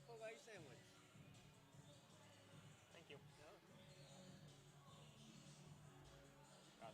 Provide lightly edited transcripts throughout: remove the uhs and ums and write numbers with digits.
Hawaii sandwich. Thank you. Yeah. God.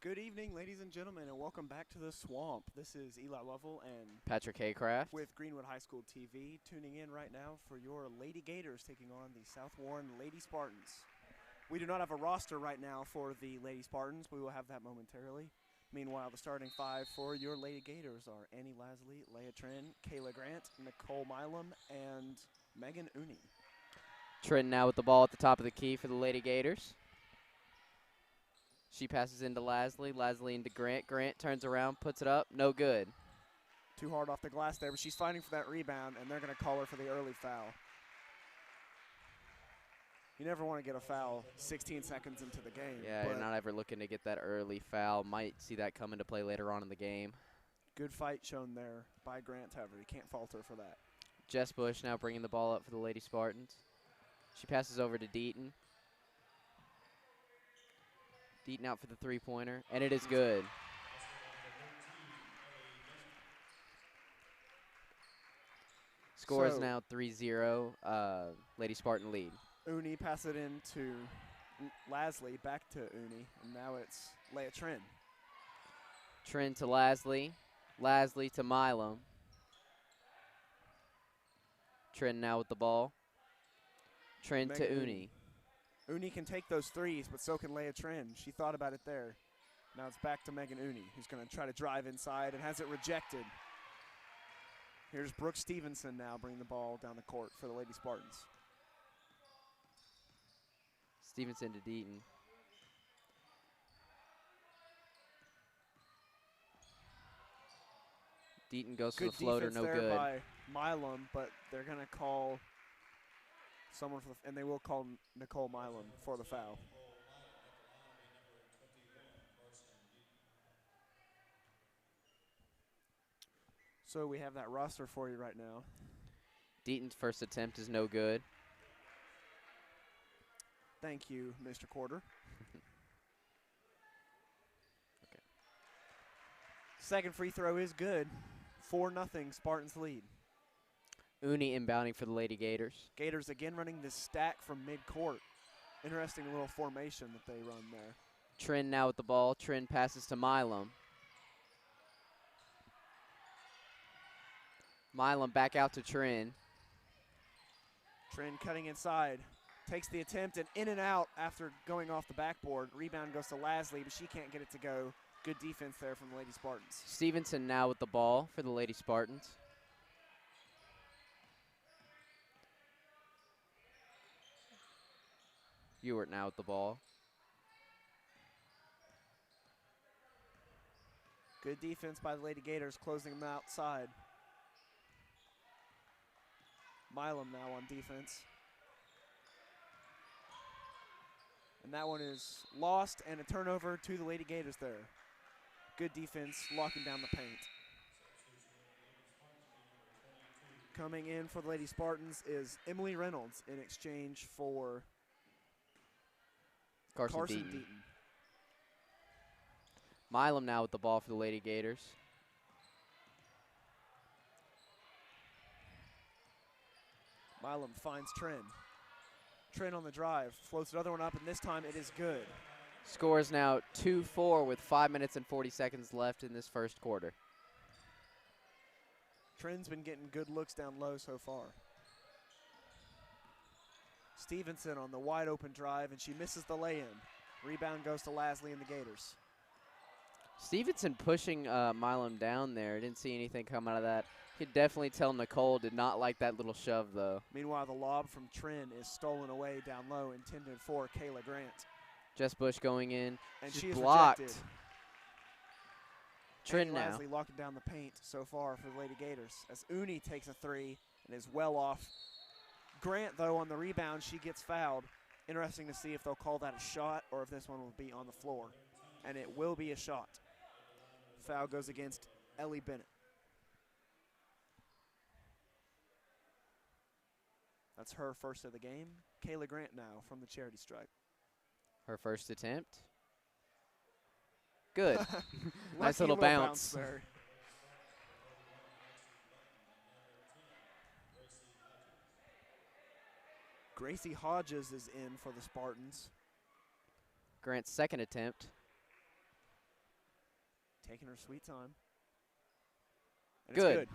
Good evening, ladies and gentlemen, and welcome back to the Swamp. This is Eli Lovell and Patrick Haycraft. with Greenwood High School TV, tuning in right now for your Lady Gators taking on the South Warren Lady Spartans. We do not have a roster right now for the Lady Spartans. We will have that momentarily. Meanwhile, the starting five for your Lady Gators are Annie Lasley, Leah Trin, Kayla Grant, Nicole Milam, and Megan Uni. Trin now with the ball at the top of the key for the Lady Gators. She passes into Lasley. Lasley into Grant. Grant turns around, puts it up. No good. Too hard off the glass there, but she's fighting for that rebound, and they're going to call her for the early foul. You never want to get a foul 16 seconds into the game. Yeah, you're not ever looking to get that early foul. Might see that come into play later on in the game. Good fight shown there by Grant, however. You can't fault her for that. Jess Bush now bringing the ball up for the Lady Spartans. She passes over to Deaton. Deaton out for the three-pointer, and it is good. Score is now 3-0, Lady Spartan lead. Uni pass it in to Lasley, back to Uni, and now it's Leah Trin. Trin to Lasley. Lasley to Milam. Trin now with the ball. Trin to Uni. Uni can take those threes, but so can Leah Trin. She thought about it there. Now it's back to Megan Uni, who's going to try to drive inside and has it rejected. Here's Brooke Stevenson now bringing the ball down the court for the Lady Spartans. Stevenson to Deaton. Deaton goes to the floater, no good. Good defense there by Milam, but they're going to call someone for and they will call Nicole Milam for the foul. So we have that roster for you right now. Deaton's first attempt is no good. Thank you, Mr. Quarter. Okay. Second free throw is good. 4-0 Spartans lead. Uni inbounding for the Lady Gators. Gators again running this stack from midcourt. Interesting little formation that they run there. Trin now with the ball. Trin passes to Milam. Milam back out to Trin. Trin cutting inside. Takes the attempt and in and out after going off the backboard. Rebound goes to Lasley, but she can't get it to go. Good defense there from the Lady Spartans. Stevenson now with the ball for the Lady Spartans. Ewart now with the ball. Good defense by the Lady Gators, closing them outside. Milam now on defense. And that one is lost, and a turnover to the Lady Gators there. Good defense, locking down the paint. Coming in for the Lady Spartans is Emily Reynolds in exchange for Carson Deaton. Milam now with the ball for the Lady Gators. Milam finds Trin. Trin on the drive, floats the other one up, and this time it is good. Score is now 2-4 with 5 minutes and 40 seconds left in this first quarter. Trin's been getting good looks down low so far. Stevenson on the wide open drive, and she misses the lay-in. Rebound goes to Lasley and the Gators. Stevenson pushing Milam down there. Didn't see anything come out of that. Could definitely tell Nicole did not like that little shove, though. Meanwhile, the lob from Trin is stolen away down low, intended for Kayla Grant. Jess Bush going in. And she's she is blocked. Rejected. Trin now. Lasley locking down the paint so far for the Lady Gators as Uni takes a three and is well off. Grant, though, on the rebound, she gets fouled. Interesting to see if they'll call that a shot or if this one will be on the floor. And it will be a shot. Foul goes against Ellie Bennett. That's her first of the game. Kayla Grant now from the charity stripe. Her first attempt. Good. Nice Lucky little bounce. There. Gracie Hodges is in for the Spartans. Grant's second attempt. Taking her sweet time. And Good. It's good.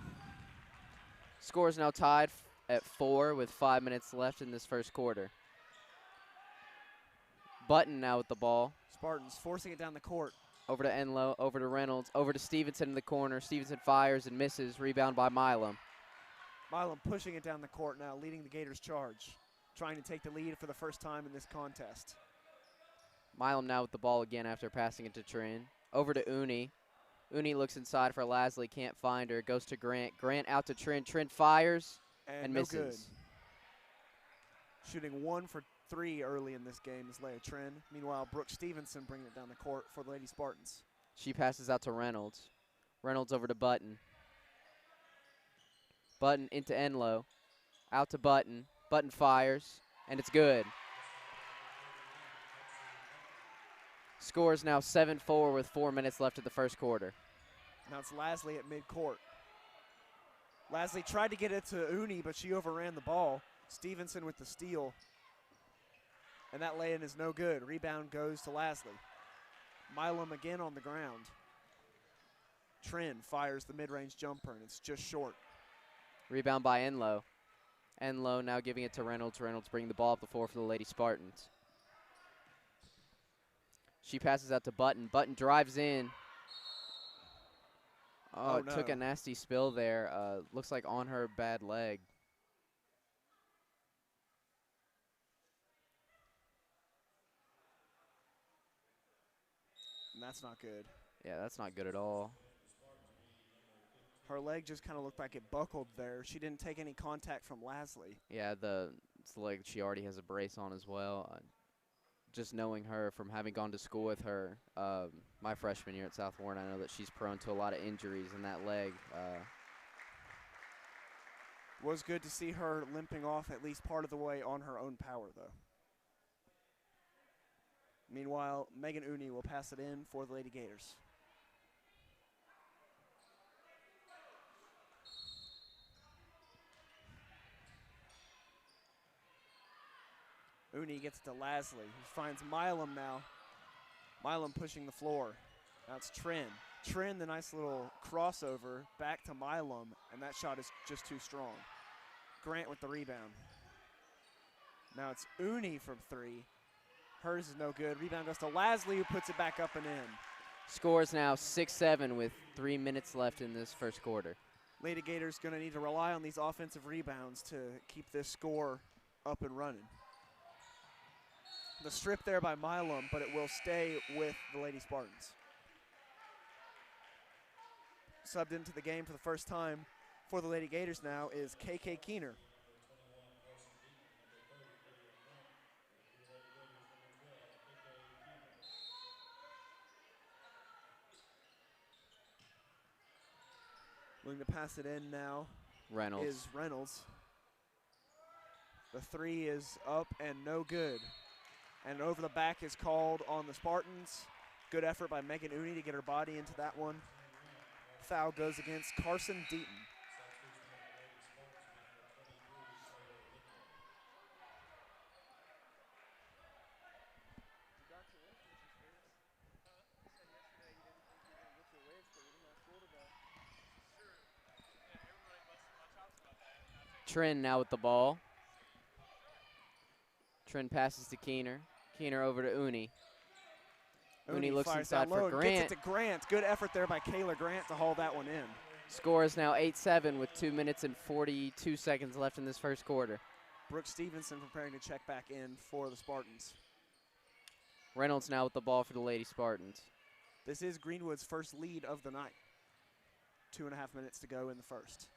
Score is now tied at 4 with 5 minutes left in this first quarter. Button now with the ball. Spartans forcing it down the court. Over to Enlow, over to Reynolds, over to Stevenson in the corner. Stevenson fires and misses. Rebound by Milam. Milam pushing it down the court now, leading the Gators charge. Trying to take the lead for the first time in this contest. Milam now with the ball again after passing it to Trin. Over to Uni. Uni looks inside for Lasley, can't find her. Goes to Grant. Grant out to Trin. Trin fires and no misses. good. Shooting 1 for 3 early in this game is Leah Trin. Meanwhile, Brooke Stevenson bringing it down the court for the Lady Spartans. She passes out to Reynolds. Reynolds over to Button. Button into Enlow. Out to Button. Button fires, and it's good. Score is now 7-4 with 4 minutes left of the first quarter. Now it's Lasley at midcourt. Lasley tried to get it to Uni, but she overran the ball. Stevenson with the steal. And that lay-in is no good. Rebound goes to Lasley. Milam again on the ground. Trin fires the mid-range jumper, and it's just short. Rebound by Enlow. Enlow now giving it to Reynolds. Reynolds bringing the ball up the floor for the Lady Spartans. She passes out to Button. Button drives in. Oh, no. Took a nasty spill there. Looks like on her bad leg. And that's not good. Yeah, that's not good at all. Her leg just kind of looked like it buckled there. She didn't take any contact from Lasley. Yeah, it's like she already has a brace on as well. Just knowing her from having gone to school with her my freshman year at South Warren, I know that she's prone to a lot of injuries in that leg. Was good to see her limping off at least part of the way on her own power, though. Meanwhile, Megan Uni will pass it in for the Lady Gators. Uni gets to Lasley, who finds Milam now. Milam pushing the floor. Now it's Trin. Trin, the nice little crossover back to Milam, and that shot is just too strong. Grant with the rebound. Now it's Uni from 3. Hers is no good. Rebound goes to Lasley, who puts it back up and in. Score is now 6-7 with 3 minutes left in this first quarter. Lady Gators going to need to rely on these offensive rebounds to keep this score up and running. The strip there by Milam, but it will stay with the Lady Spartans. Subbed into the game for the first time for the Lady Gators now is KK Keener. Looking to pass it in now Reynolds. is Reynolds. The 3 is up and no good. And over the back is called on the Spartans. Good effort by Megan Uni to get her body into that one. Foul goes against Carson Deaton. Trin now with the ball. Trin passes to Keener. Keener over to Uni. Uni looks inside for Grant. Gets it to Grant. Good effort there by Kayla Grant to haul that one in. Score is now 8-7 with 2 minutes and 42 seconds left in this first quarter. Brooke Stevenson preparing to check back in for the Spartans. Reynolds now with the ball for the Lady Spartans. This is Greenwood's first lead of the night. 2.5 minutes to go in the first.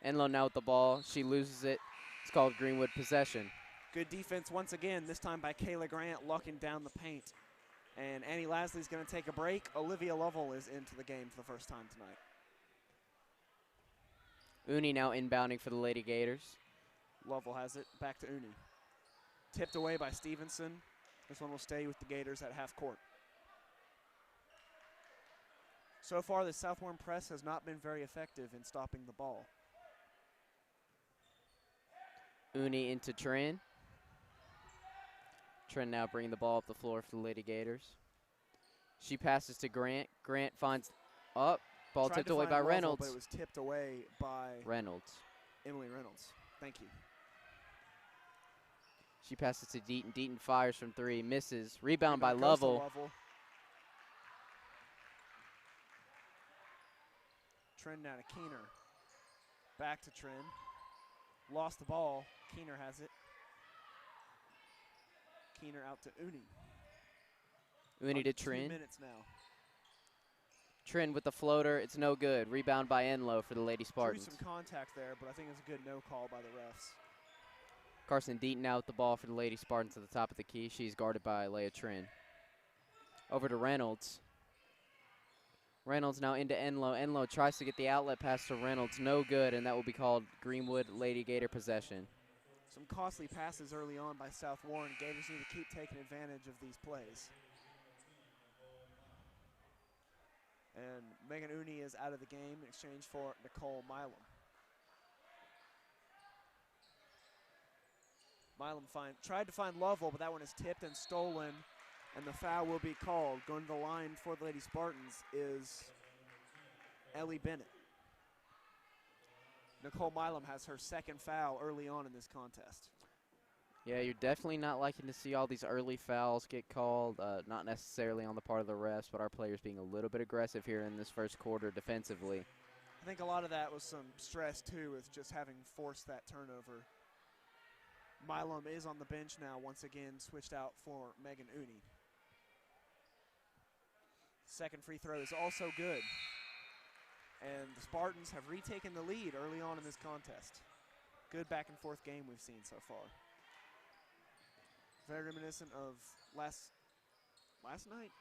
Enlow now with the ball. She loses it. It's called Greenwood possession. Good defense once again, this time by Kayla Grant locking down the paint. And Annie Lasley's going to take a break. Olivia Lovell is into the game for the first time tonight. Uni now inbounding for the Lady Gators. Lovell has it. Back to Uni. Tipped away by Stevenson. This one will stay with the Gators at half court. So far, the South Warren press has not been very effective in stopping the ball. Uni into Trin. Trin now bringing the ball up the floor for the Lady Gators. She passes to Grant. Grant finds Up. Ball Tried tipped to away find by Lovell, Reynolds. but it was tipped away by Reynolds. Emily Reynolds. Thank you. She passes to Deaton. Deaton fires from 3. Misses. Rebound by Rebound goes to Lovell. Lovell. Trin now to Keener. Back to Trin. Lost the ball. Keener has it. Keener out to Uni. Uni to 2 Trin. minutes now. Trin with the floater. It's no good. Rebound by Enlow for the Lady Spartans. Drew some contact there, but I think it's a good no call by the refs. Carson Deaton out with the ball for the Lady Spartans at the top of the key. She's guarded by Leah Trin. Over to Reynolds. Reynolds now into Enlow. Enlow tries to get the outlet pass to Reynolds. No good, and that will be called Greenwood Lady Gator possession. Some costly passes early on by South Warren. Gators need to keep taking advantage of these plays. And Megan Uni is out of the game in exchange for Nicole Milam. Milam tried to find Lovell, but that one is tipped and stolen, and the foul will be called. Going to the line for the Lady Spartans is Ellie Bennett. Nicole Milam has her second foul early on in this contest. Yeah, you're definitely not liking to see all these early fouls get called, not necessarily on the part of the refs, but our players being a little bit aggressive here in this first quarter defensively. I think a lot of that was some stress, too, with just having forced that turnover. Milam is on the bench now, once again, switched out for Megan Uni. Second free throw is also good. And the Spartans have retaken the lead early on in this contest. Good back and forth game we've seen so far. Very reminiscent of last night?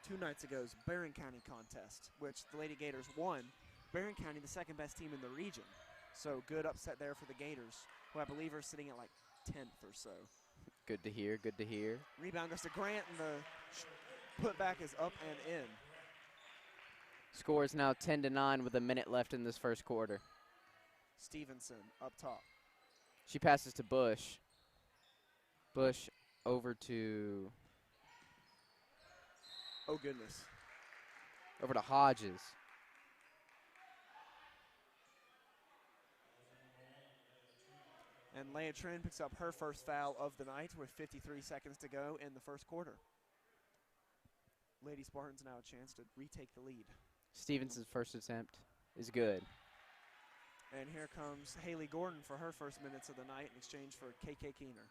2 nights ago's Barron County contest, which the Lady Gators won. Barron County, the second best team in the region. So good upset there for the Gators, who I believe are sitting at like 10th or so. Good to hear, good to hear. Rebound goes to Grant, and the putback is up and in. Score is now 10-9 with a minute left in this first quarter. Stevenson up top. She passes to Bush. Bush over to Oh, goodness. Hodges. And Leah Trin picks up her first foul of the night with 53 seconds to go in the first quarter. Lady Spartans now a chance to retake the lead. Stevenson's first attempt is good. And here comes Haley Gordon for her first minutes of the night in exchange for KK Keener.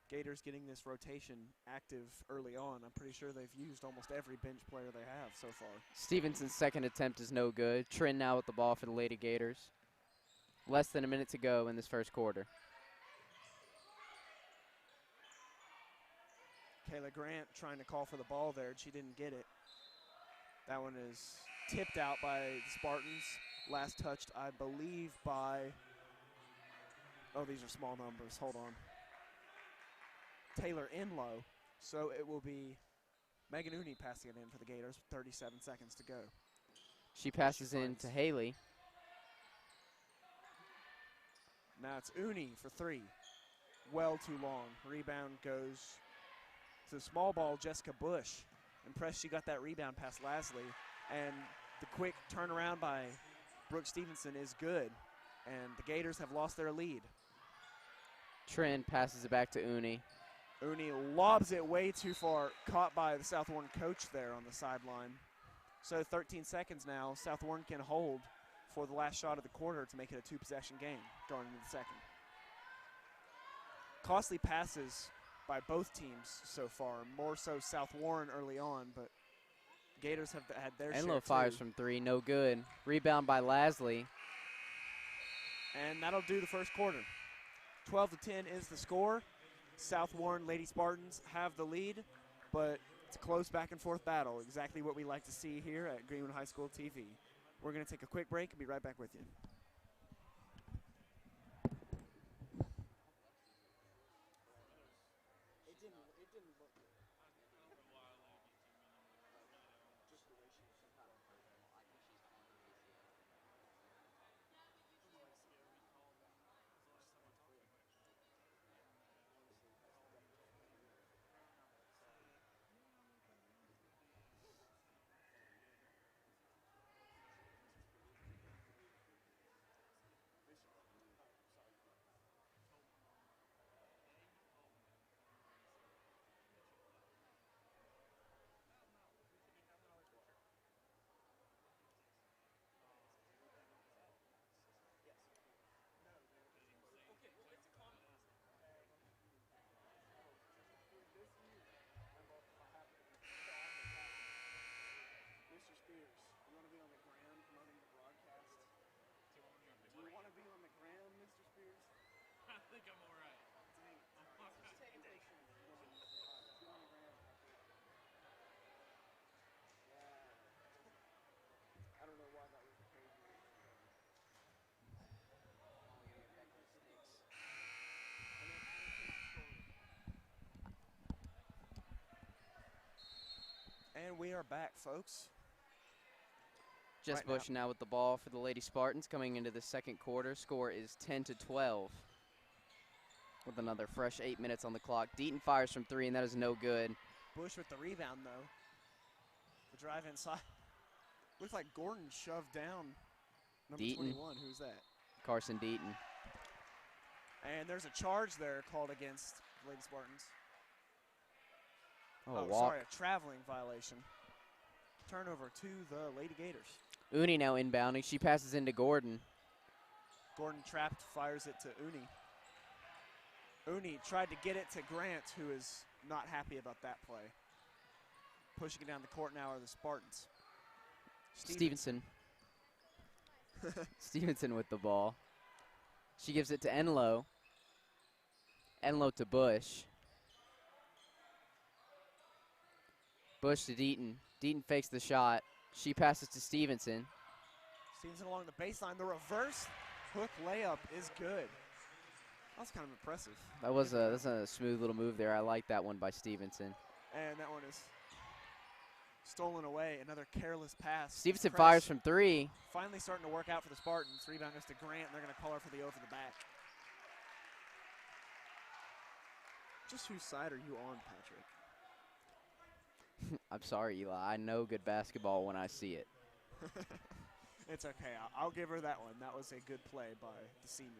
Gators getting this rotation active early on. I'm pretty sure they've used almost every bench player they have so far. Stevenson's second attempt is no good. Trin now with the ball for the Lady Gators. Less than a minute to go in this first quarter. Kayla Grant trying to call for the ball there. She didn't get it. That one is tipped out by the Spartans. Last touched, I believe, by, oh, these are small numbers. Hold on. Taylor Enlow. So it will be Megan Uni passing it in for the Gators with 37 seconds to go. She passes in to Haley. Now it's Uni for 3. Well too long. Rebound goes to small ball Jessica Bush. Impressed she got that rebound past Lasley. And the quick turnaround by Brooke Stevenson is good. And the Gators have lost their lead. Trin passes it back to Uni. Uni lobs it way too far, caught by the South Warren coach there on the sideline. So 13 seconds now, South Warren can hold for the last shot of the quarter to make it a 2-possession game going into the second. Costly passes by both teams so far, more so South Warren early on, but Gators have had their share Enlow fires too. from 3, no good. Rebound by Lasley. And that'll do the first quarter. 12-10 is the score. South Warren Lady Spartans have the lead, but it's a close back and forth battle, exactly what we like to see here at Greenwood High School TV. We're going to take a quick break and be right back with you. And we are back, folks. Jess Right Bush now with the ball for the Lady Spartans coming into the second quarter. Score is 10-12 with another fresh 8 minutes on the clock. Deaton fires from 3, and that is no good. Bush with the rebound, though. The drive inside. Looks like Gordon shoved down number Deaton. 21. Who's that? Carson Deaton. And there's a charge there called against the Lady Spartans. Oh, walk. Sorry, a traveling violation. Turnover to the Lady Gators. Uni now inbounding. She passes into Gordon. Gordon trapped, fires it to Uni. Uni tried to get it to Grant, who is not happy about that play. Pushing it down the court now are the Spartans. Stevenson. Stevenson with the ball. She gives it to Enlow. Enlow to Bush. Bush to Deaton. Deaton fakes the shot. She passes to Stevenson. Stevenson along the baseline. The reverse hook layup is good. That was kind of impressive. That's a smooth little move there. I like that one by Stevenson. And that one is stolen away. Another careless pass. Stevenson Press. fires from 3. Finally starting to work out for the Spartans. Rebound goes to Grant, and they're going to call her for the over the back. Just whose side are you on, Patrick? I'm sorry, Eli. I know good basketball when I see it. It's okay. I'll give her that one. That was a good play by the senior.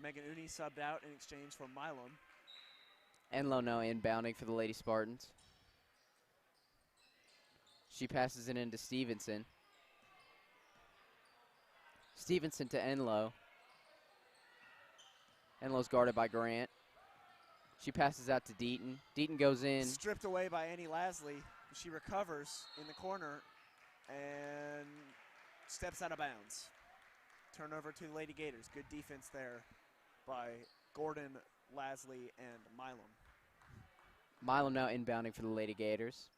Megan Uni subbed out in exchange for Milam. Enlow now inbounding for the Lady Spartans. She passes it into Stevenson. Stevenson to Enlow. Enlow's guarded by Grant. She passes out to Deaton. Deaton goes in. Stripped away by Annie Lasley. She recovers in the corner and steps out of bounds. Turnover to the Lady Gators. Good defense there by Gordon, Lasley, and Milam. Milam now inbounding for the Lady Gators.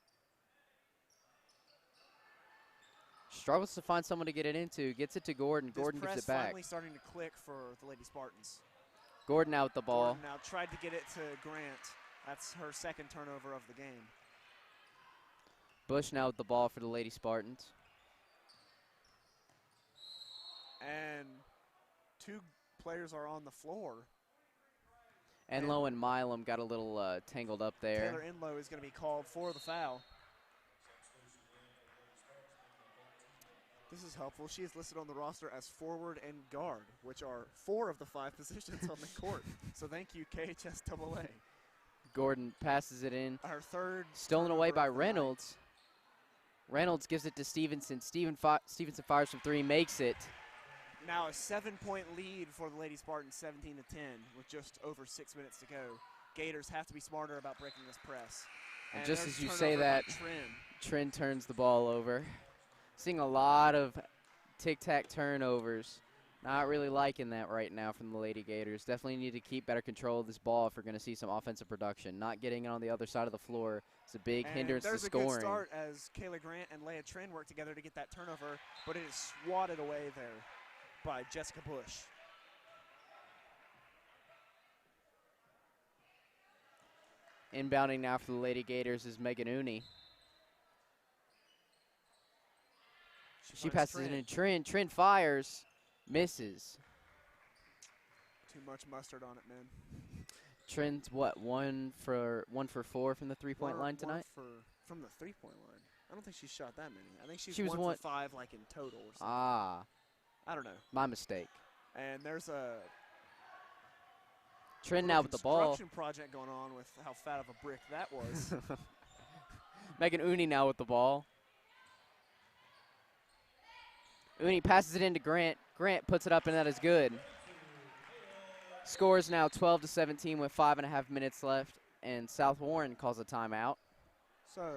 Struggles to find someone to get it into. Gets it to Gordon. This Gordon press gives it back. finally starting to click for the Lady Spartans. Gordon out with the ball. Gordon now tried to get it to Grant. That's her second turnover of the game. Bush now with the ball for the Lady Spartans. And two players are on the floor. Enlow and Milam got a little tangled up there. Taylor Enlow is going to be called for the foul. This is helpful. She is listed on the roster as forward and guard, which are 4 of the 5 positions on the court. So thank you, KHSAA. Gordon passes it in. Our third. Stolen away by turnover of the night. Reynolds. Reynolds gives it to Stevenson. Stevenson fires from 3, makes it. Now a 7-point lead for the Lady Spartans, 17-10, with just over 6 minutes to go. Gators have to be smarter about breaking this press. And just there's as you turnover say by that, Trin. Trin turns the ball over. Seeing a lot of tic-tac turnovers. Not really liking that right now from the Lady Gators. Definitely need to keep better control of this ball if we're going to see some offensive production. Not getting it on the other side of the floor is a big hindrance to there's scoring. There's a good start as Kayla Grant and Leah Trin work together to get that turnover, but it is swatted away there by Jessica Bush. Inbounding now for the Lady Gators is Megan Uni. She finds passes it Trin. in Trin. Trin fires, misses. Too much mustard on it, man. Trin's what, one for 4 from the 3-point line tonight? From the 3-point line. I don't think she shot that many. I think She was 1 for 5, like in total or something. Ah, I don't know. my mistake. And there's a Trin now with the ball. construction project going on with how fat of a brick that was. Megan Uni now with the ball. Uni passes it into Grant. Grant puts it up, and that is good. Scores now 12-17 with 5.5 minutes left, and South Warren calls a timeout. So,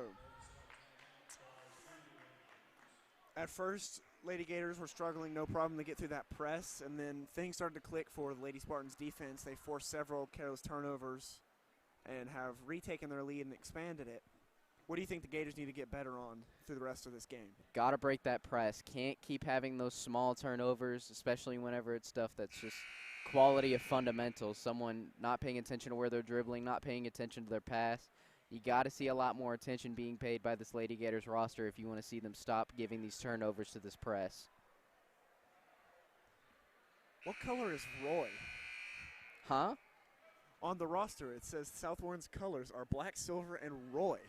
at first, Lady Gators were struggling, no problem to get through that press, and then things started to click for the Lady Spartans defense. They forced several careless turnovers and have retaken their lead and expanded it. What do you think the Gators need to get better on through the rest of this game? Got to break that press. Can't keep having those small turnovers, especially whenever it's stuff that's just quality of fundamentals. Someone not paying attention to where they're dribbling, not paying attention to their pass. You got to see a lot more attention being paid by this Lady Gators roster if you want to see them stop giving these turnovers to this press. What color is Roy? Huh? On the roster, it says South Warren's colors are black, silver, and Roy.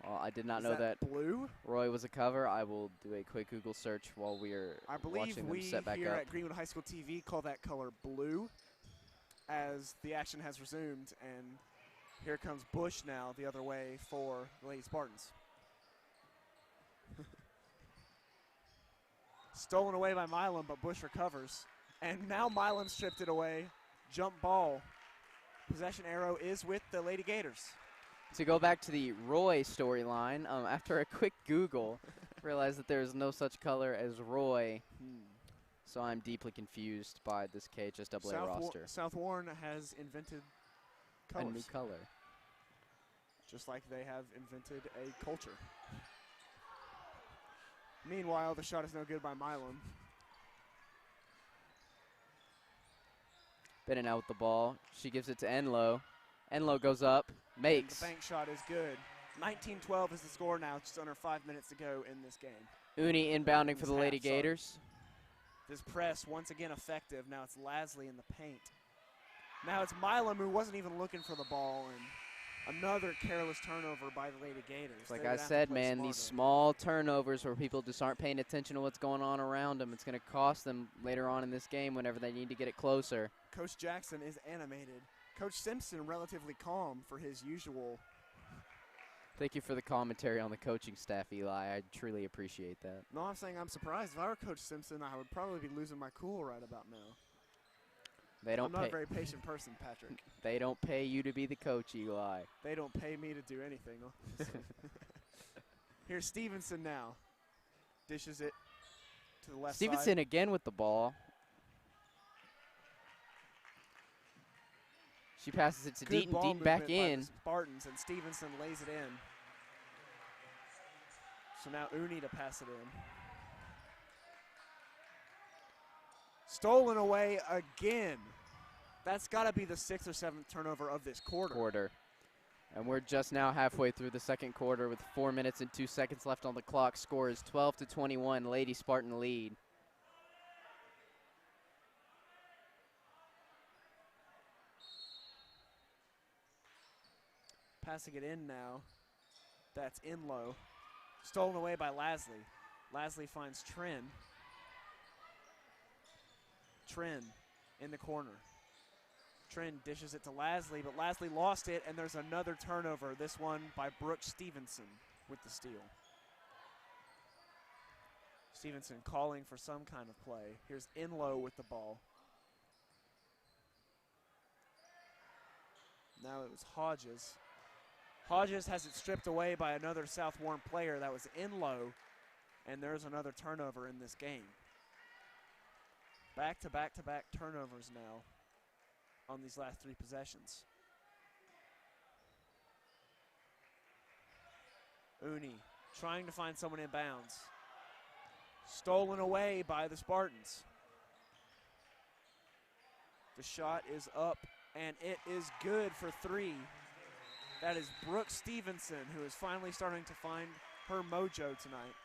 Well, I did not Is know that blue? Roy was a cover. I will do a quick Google search while we are I believe watching them we set back here up. at Greenwood High School TV call that color blue as the action has resumed, and here comes Bush now the other way for the Lady Spartans. Stolen away by Milam, but Bush recovers. And now Milam stripped it away. Jump ball. Possession arrow is with the Lady Gators. To go back to the Roy storyline, after a quick Google, realized that there is no such color as Roy. So I'm deeply confused by this KHSAA roster. South Warren has invented colors. A new color. Just like they have invented a culture. Meanwhile, the shot is no good by Milam. Bennett out with the ball. She gives it to Enlow. Enlow goes up, makes. And the bank shot is good. 19-12 is the score now, just under 5 minutes to go in this game. Uni inbounding for the Lady Gators. This press, once again effective. Now it's Lasley in the paint. Now it's Milam, who wasn't even looking for the ball, and another careless turnover by the Lady Gators. Like I said, man, these small turnovers where people just aren't paying attention to what's going on around them, it's going to cost them later on in this game whenever they need to get it closer. Coach Jackson is animated. Coach Simpson relatively calm for his usual. Thank you for the commentary on the coaching staff, Eli. I truly appreciate that. No, I'm saying I'm surprised. If I were Coach Simpson, I would probably be losing my cool right about now. They don't I'm not a very patient person, Patrick. They don't pay you to be the coach, Eli. They don't pay me to do anything. Here's Stevenson now. Dishes it to the left Stevenson side. again with the ball. She passes it to Good Deaton. ball Deaton back movement by in. the Spartans, and Stevenson lays it in. So now Uni to pass it in. Stolen away again. That's got to be the 6th or 7th turnover of this quarter. And we're just now halfway through the second quarter with 4 minutes and 2 seconds left on the clock. Score is 12-21, Lady Spartan lead. Passing it in now. That's in low. Stolen away by Lasley. Lasley finds Trin. Trin in the corner. Trin dishes it to Lasley, but Lasley lost it, and there's another turnover. This one by Brooke Stevenson with the steal. Stevenson calling for some kind of play. Here's Inlow with the ball. Now it was Hodges. Hodges has it stripped away by another South Warren player. That was Inlow, and there's another turnover in this game. Back-to-back-to-back turnovers now on these last 3 possessions. Uni trying to find someone in bounds. Stolen away by the Spartans. The shot is up, and it is good for 3. That is Brooke Stevenson, who is finally starting to find her mojo tonight.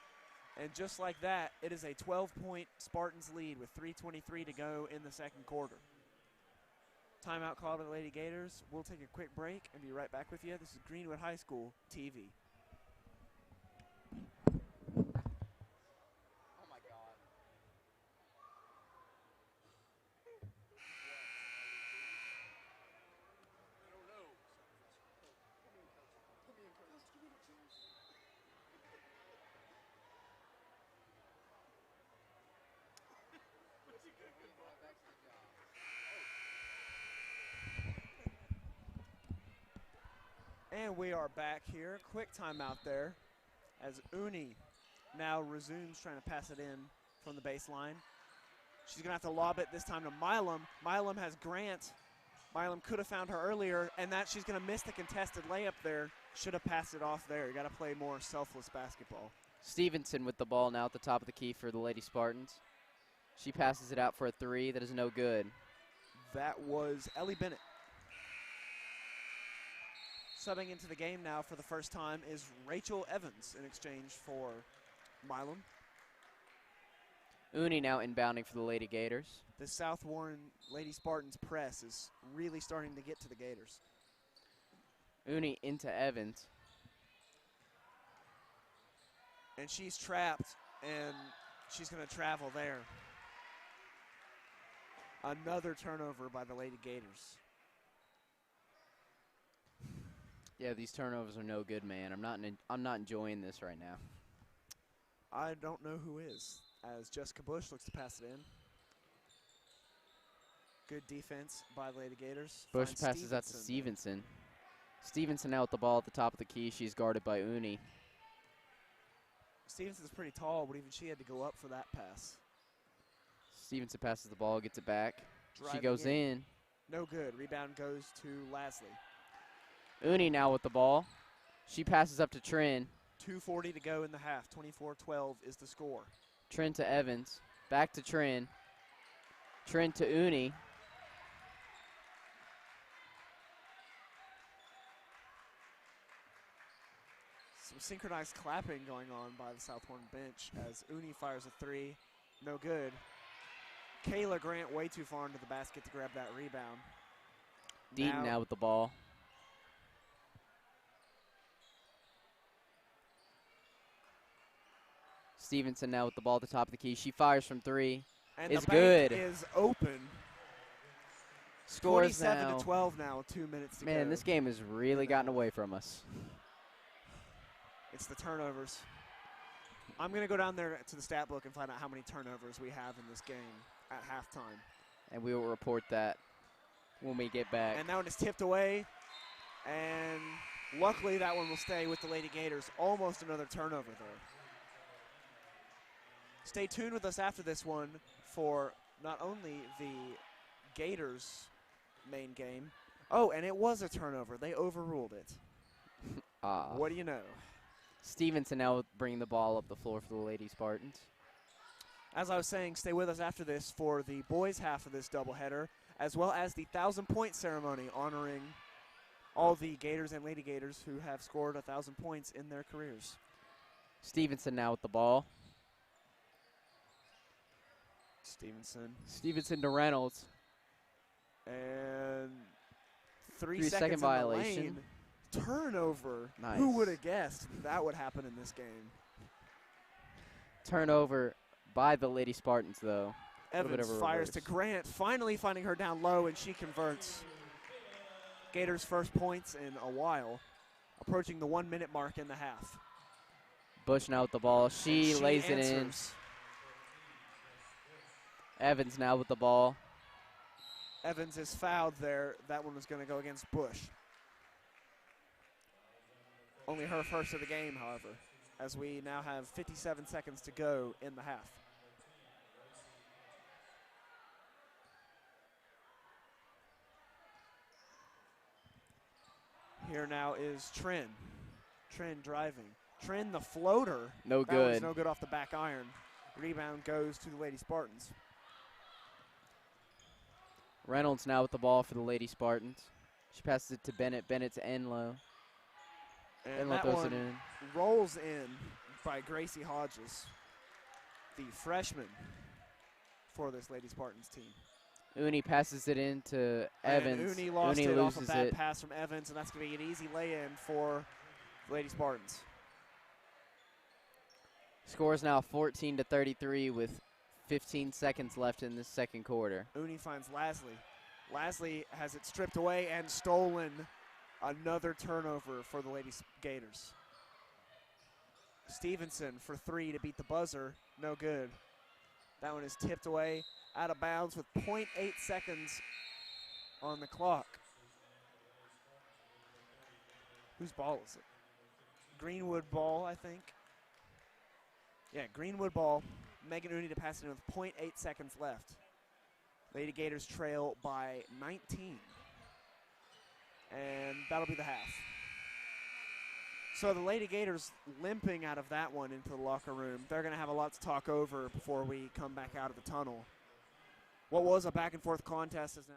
And just like that, it is a 12-point Spartans lead with 3:23 to go in the second quarter. Timeout call to the Lady Gators. We'll take a quick break and be right back with you. This is Greenwood High School TV. And we are back here. Quick timeout there as Uni now resumes trying to pass it in from the baseline. She's going to have to lob it this time to Milam. Milam has Grant. Milam could have found her earlier, and that she's going to miss the contested layup there. Should have passed it off there. You got to play more selfless basketball. Stevenson with the ball now at the top of the key for the Lady Spartans. She passes it out for a 3. That is no good. That was Ellie Bennett. subbing into the game now for the first time is Rachel Evans in exchange for Milam. Uni now inbounding for the Lady Gators. The South Warren Lady Spartans press is really starting to get to the Gators. Uni into Evans. And she's trapped, and she's going to travel there. Another turnover by the Lady Gators. Yeah, these turnovers are no good, man. I'm not enjoying this right now. I don't know who is, as Jessica Bush looks to pass it in. Good defense by the Lady Gators. Bush Finds passes out to Stevenson. Stevenson now with the ball at the top of the key. She's guarded by Uni. Stevenson's pretty tall, but even she had to go up for that pass. Stevenson passes the ball, gets it back. She Driving goes in. No good. Rebound goes to Lasley. Uni now with the ball. She passes up to Trin. 2:40 to go in the half. 24-12 is the score. Trin to Evans. Back to Trin. Trin to Uni. Some synchronized clapping going on by the South Horn bench as Uni fires a three. No good. Kayla Grant way too far into the basket to grab that rebound. Deaton now with the ball. Stevenson now with the ball at the top of the key. She fires from three. And It's the bank good. is open. Scores 27-12 now, 2 minutes to go. Man, this game has really gotten away from us. It's the turnovers. I'm going to go down there to the stat book and find out how many turnovers we have in this game at halftime. And we will report that when we get back. And that one is tipped away. And luckily that one will stay with the Lady Gators. Almost another turnover there. Stay tuned with us after this one for not only the Gators main game. Oh, and it was a turnover. They overruled it. What do you know? Stevenson now bringing the ball up the floor for the Lady Spartans. As I was saying, stay with us after this for the boys' half of this doubleheader, as well as the 1,000-point ceremony honoring all the Gators and Lady Gators who have scored 1,000 points in their careers. Stevenson now with the ball. Stevenson to Reynolds. And 3 3-second seconds violation. in the lane. Turnover. Nice. Who would have guessed that would happen in this game? Turnover by the Lady Spartans, though. Evans fires to Grant, finally finding her down low, and she converts. Gators' first points in a while, approaching the 1-minute mark in the half. Bush now with the ball. She lays it in. answers. Evans now with the ball. Evans is fouled there. That one was going to go against Bush. Only her first of the game, however, as we now have 57 seconds to go in the half. Here now is Trin. Trin driving. Trin the floater. No That was good. no good off the back iron. Rebound goes to the Lady Spartans. Reynolds now with the ball for the Lady Spartans. She passes it to Bennett. Bennett to Enlow. And Enlow that throws one it in. rolls in by Gracie Hodges, the freshman for this Lady Spartans team. Uni passes it in to Evans. And Uni lost it off a loses bad it. pass from Evans, and that's going to be an easy lay-in for the Lady Spartans. Scores now 14-33 with 15 seconds left in this second quarter. Uni finds Lasley. Lasley has it stripped away and stolen. Another turnover for the Lady Gators. Stevenson for three to beat the buzzer. No good. That one is tipped away out of bounds with 0.8 seconds on the clock. Whose ball is it? Greenwood ball, I think. Yeah, Greenwood ball. Megan Uni to pass it in with 0.8 seconds left. Lady Gators trail by 19. And that'll be the half. So the Lady Gators limping out of that one into the locker room. They're going to have a lot to talk over before we come back out of the tunnel. What was a back-and-forth contest is now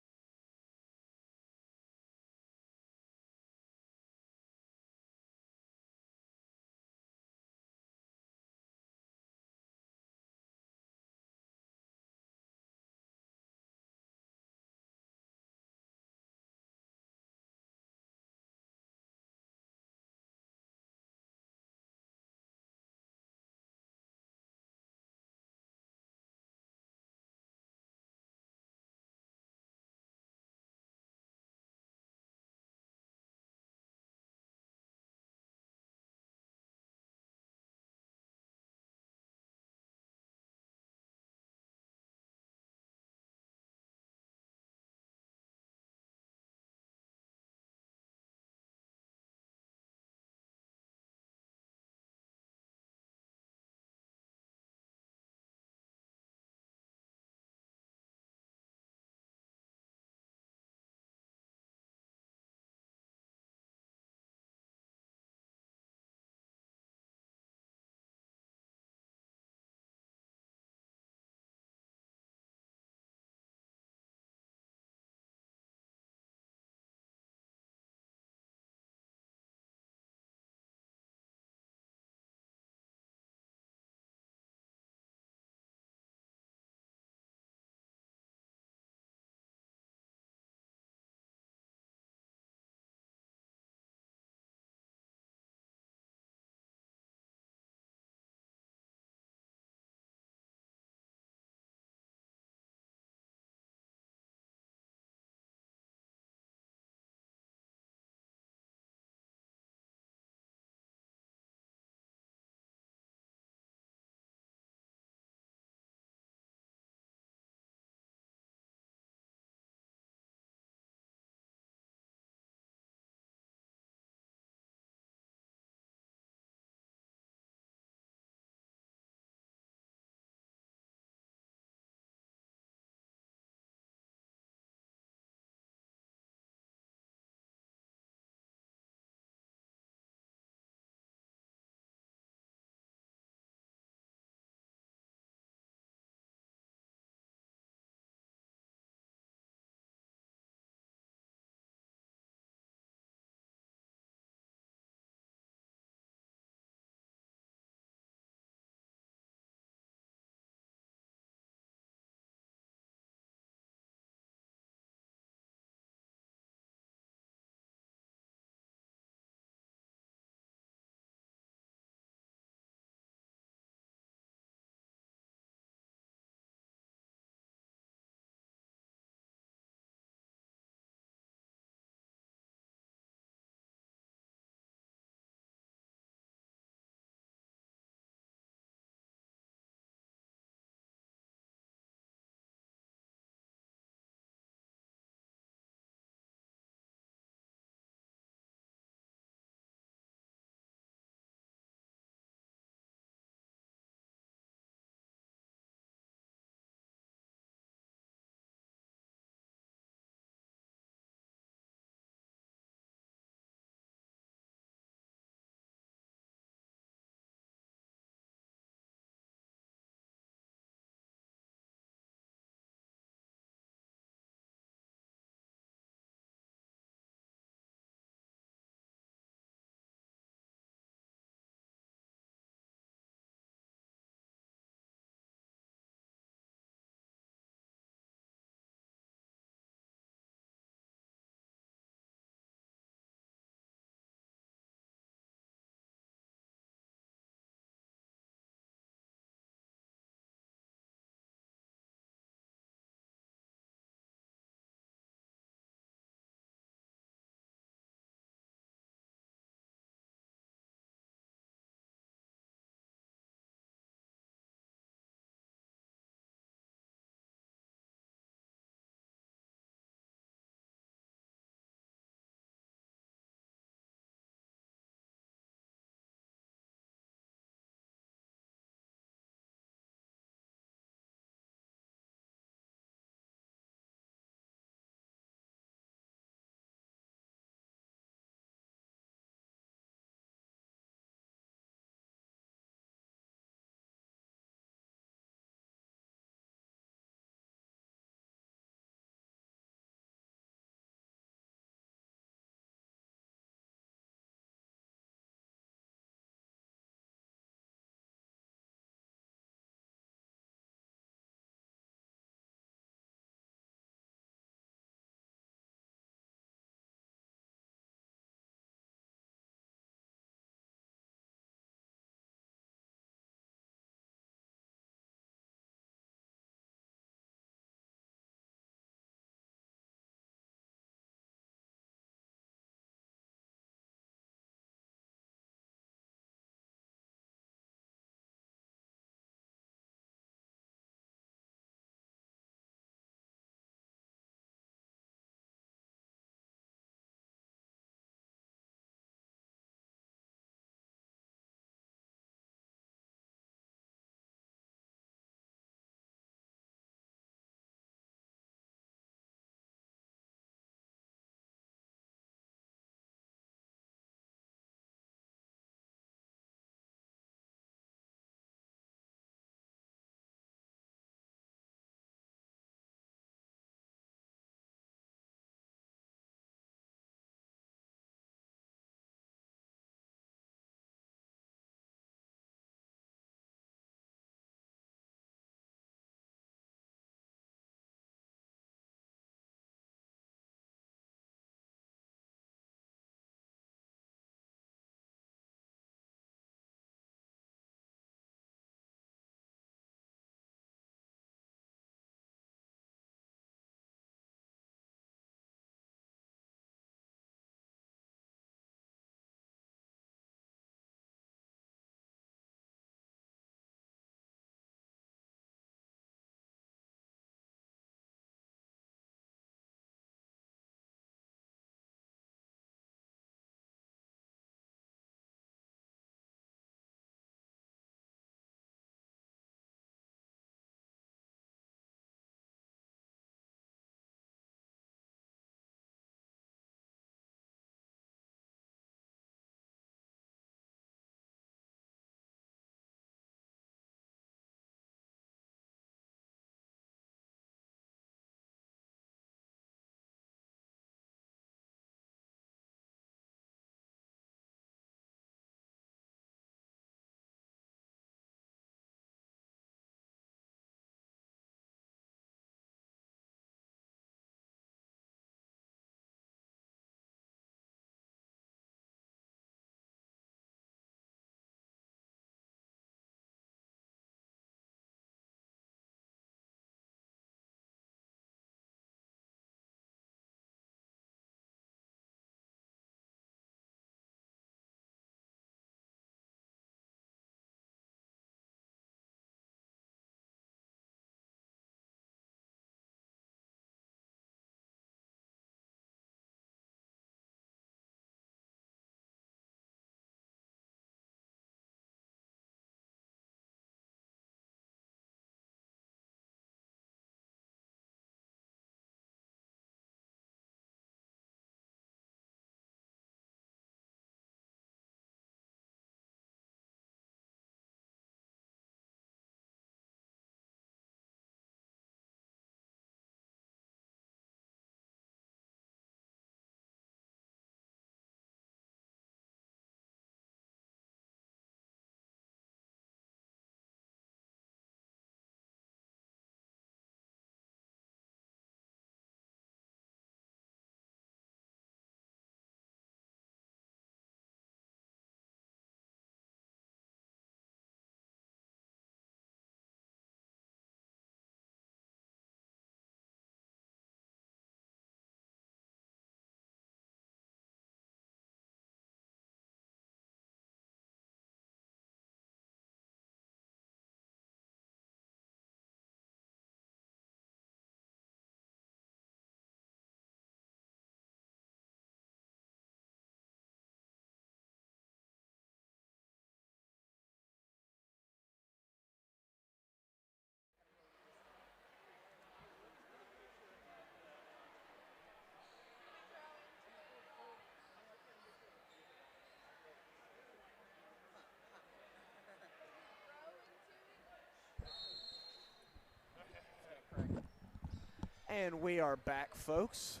And we are back, folks.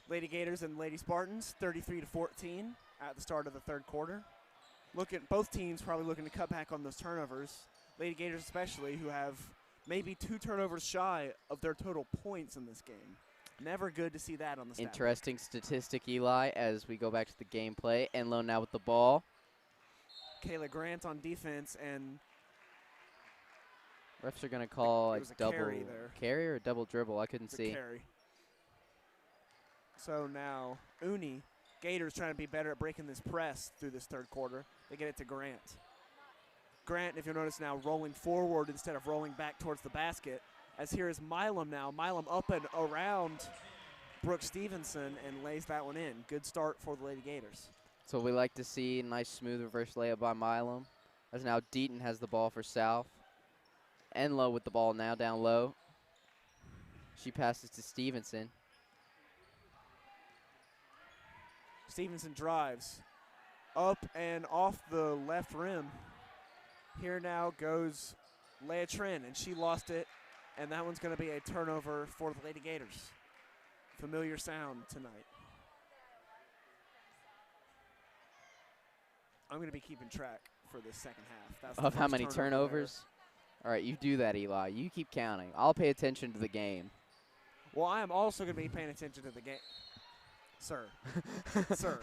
Lady Gators and Lady Spartans, 33-14 at the start of the third quarter. Both teams probably looking to cut back on those turnovers. Lady Gators especially, who have maybe 2 turnovers shy of their total points in this game. Never good to see that on the stat book. Interesting statistic, Eli, as we go back to the gameplay. Enlow now with the ball. Kayla Grant on defense, and Refs are going to call it was a carry carry or a double dribble. I couldn't it's see. a carry. So now Uni, Gators trying to be better at breaking this press through this third quarter. They get it to Grant. Grant, if you'll notice now, rolling forward instead of rolling back towards the basket. As here is Milam now. Milam up and around Brooke Stevenson and lays that one in. Good start for the Lady Gators. So we like to see nice smooth reverse layup by Milam. As now Deaton has the ball for South. Enlow with the ball now down low. She passes to Stevenson. Stevenson drives up and off the left rim. Here now goes Leah Trin, and she lost it, and that one's going to be a turnover for the Lady Gators. Familiar sound tonight. I'm going to be keeping track for this second half. That's Of how many turnovers? All right, you do that, Eli. You keep counting. I'll pay attention to the game. Well, I am also going to be paying attention to the game. Sir. Sir.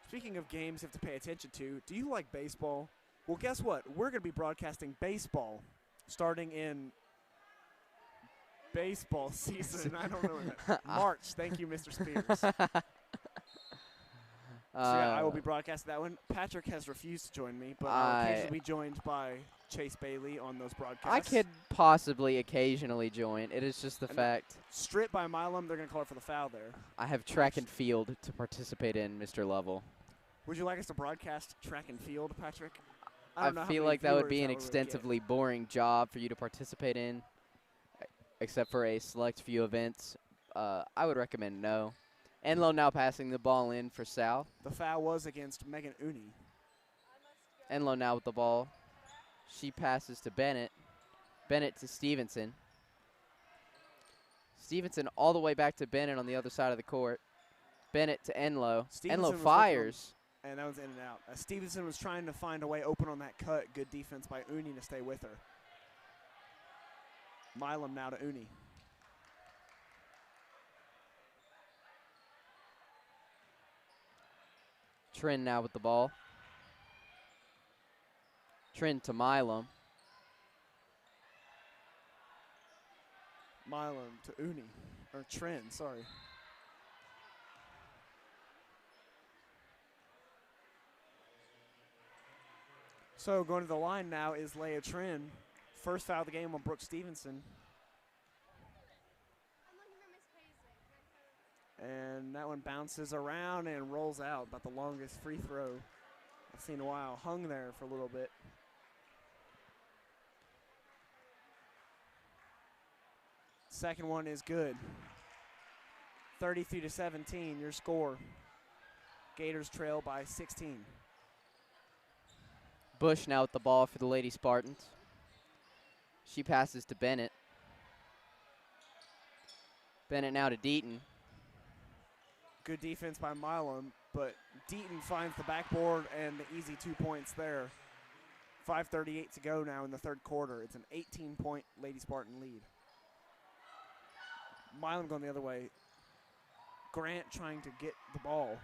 Speaking of games you have to pay attention to, do you like baseball? Well, guess what? We're going to be broadcasting baseball starting in baseball season. I don't know when that. March. Thank you, Mr. Spears. So yeah, I will be broadcasting that one. Patrick has refused to join me, but I'll occasionally be joined by Chase Bailey on those broadcasts. I could possibly occasionally join. It is just the fact. Stripped by Milam, they're going to call it for the foul there. I have track and field to participate in, Mr. Lovell. Would you like us to broadcast track and field, Patrick? I feel like that would be an extensively boring job for you to participate in, except for a select few events. I would recommend no. Enlow now passing the ball in for South. The foul was against Megan Uni. Enlow now with the ball. She passes to Bennett. Bennett to Stevenson. Stevenson all the way back to Bennett on the other side of the court. Bennett to Enlow. Enlow fires. And that was in and out. Stevenson was trying to find a way open on that cut. Good defense by Uni to stay with her. Milam now to Uni. Trin now with the ball. Trin to Milam. Milam to Uni. Or Trin, sorry. So going to the line now is Leah Trin. First foul of the game on Brooke Stevenson. And that one bounces around and rolls out. About the longest free throw I've seen in a while. Hung there for a little bit. Second one is good. 33-17, your score. Gators trail by 16. Bush now with the ball for the Lady Spartans. She passes to Bennett. Bennett now to Deaton. Good defense by Milam, but Deaton finds the backboard and the easy 2 points there. 5:38 to go now in the third quarter. It's an 18-point Lady Spartan lead. Milam going the other way. Grant trying to get the ball.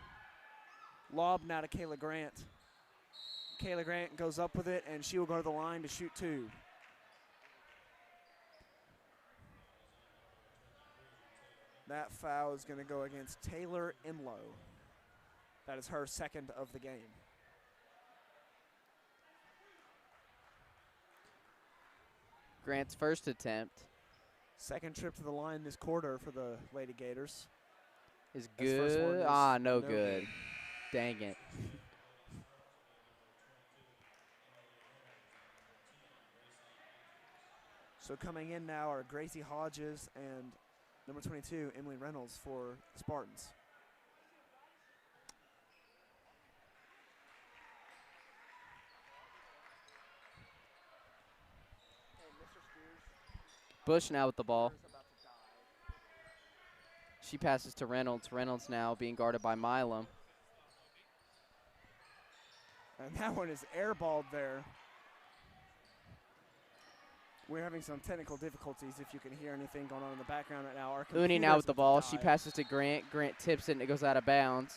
Lob now to Kayla Grant. Kayla Grant goes up with it, and she will go to the line to shoot 2. That foul is going to go against Taylor Enlow. That is her second of the game. Grant's first attempt. Second trip to the line this quarter for the Lady Gators. Is good. No good. Dang it. So coming in now are Gracie Hodges and number 22, Emily Reynolds for the Spartans. Bush now with the ball. She passes to Reynolds. Reynolds now being guarded by Milam. And that one is airballed there. We're having some technical difficulties if you can hear anything going on in the background right now. Our Uni now with the ball. computer's She about to die. passes to Grant. Grant tips it and it goes out of bounds.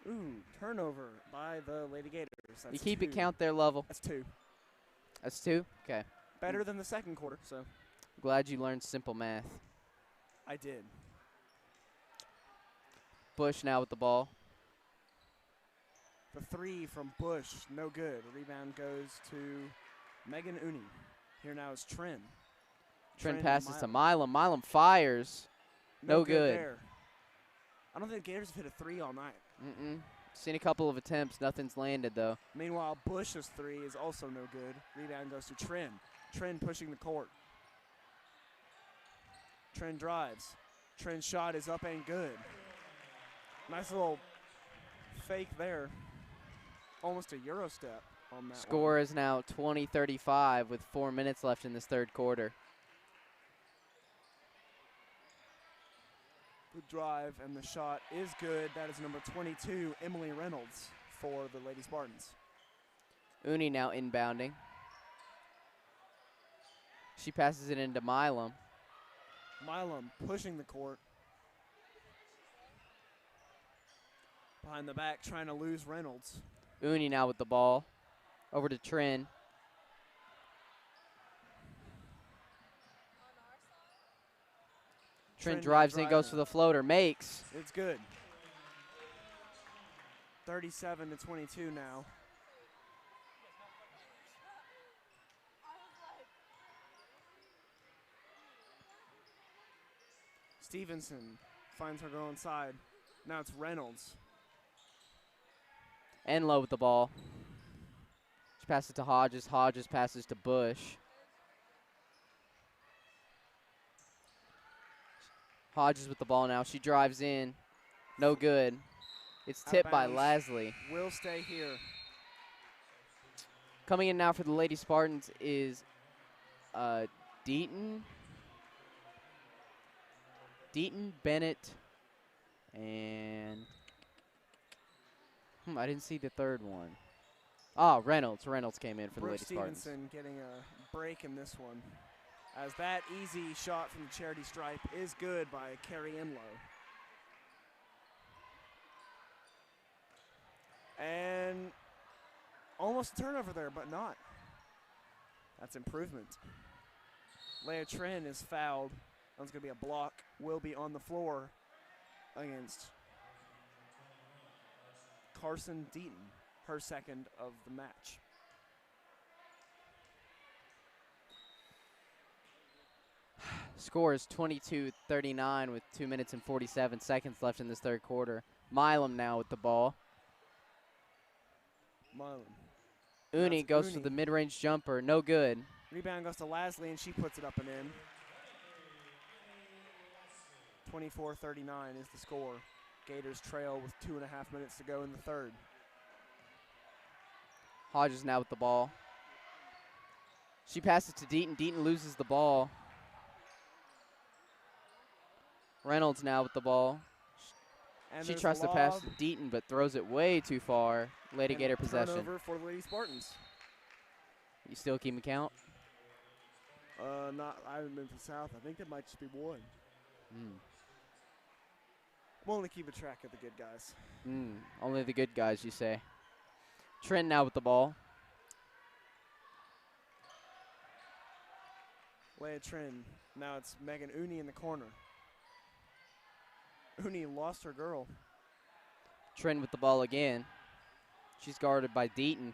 Ooh, turnover by the Lady Gators. That's You keep two. it count there, Level. That's two. That's 2? Okay. Better than the second quarter, so Glad you learned simple math. I did. Bush now with the ball. The three from Bush, no good. Rebound goes to Megan Uni. Here now is Trin. Trent Trin passes to Milam. Milam. Milam fires. No good. There. I don't think the Gators have hit a three all night. Seen a couple of attempts. Nothing's landed, though. Meanwhile, Bush's three is also no good. Rebound goes to Trin. Trin pushing the court. Trin drives. Trin's shot is up and good. Nice little fake there. Almost a Euro step on that Score one. is now 20-35 with 4 minutes left in this third quarter. The drive and the shot is good. That is number 22, Emily Reynolds, for the Lady Spartans. Uni now inbounding. She passes it into Milam. Milam pushing the court. Behind the back, trying to lose Reynolds. Uni now with the ball. Over to Trin. Trin now drives in, goes driving. for the floater, makes. It's good. 37-22 now. Stevenson finds her girl inside. Now it's Reynolds. Enlow with the ball. She passes to Hodges. Hodges passes to Bush. Hodges with the ball now. She drives in. No good. It's Out of tipped by bounds. Lasley. Will stay here. Coming in now for the Lady Spartans is Deaton. Deaton, Bennett, and I didn't see the third one. Ah, Reynolds. Reynolds came in for the Brooke Lady Spartans. Stevenson getting a break in this one. As that easy shot from the charity stripe is good by Carrie Enlow. And almost a turnover there, but not. That's improvement. Leah Trin is fouled. That's going to be a block. Will be on the floor against Carson Deaton, her second of the match. Score is 22-39 with 2 minutes and 47 seconds left in this third quarter. Milam now with the ball. Milam. Uni That's goes for Uni. the mid-range jumper. No good. Rebound goes to Lasley, and she puts it up and in. 24-39 is the score. Gators trail with 2.5 minutes to go in the third. Hodges now with the ball. She passes to Deaton. Deaton loses the ball. Reynolds now with the ball. And She there's tries a to pass lob to Deaton, but throws it way too far. Lady and Gator a possession. turnover for the Lady Spartans. You still keeping count? I haven't been to the South. I think that might just be one. Mm. I'm only keeping track of the good guys. Only the good guys, you say. Trent now with the ball. Leah Trin. Now it's Megan Uni in the corner. Uni lost her girl. Trent with the ball again. She's guarded by Deaton.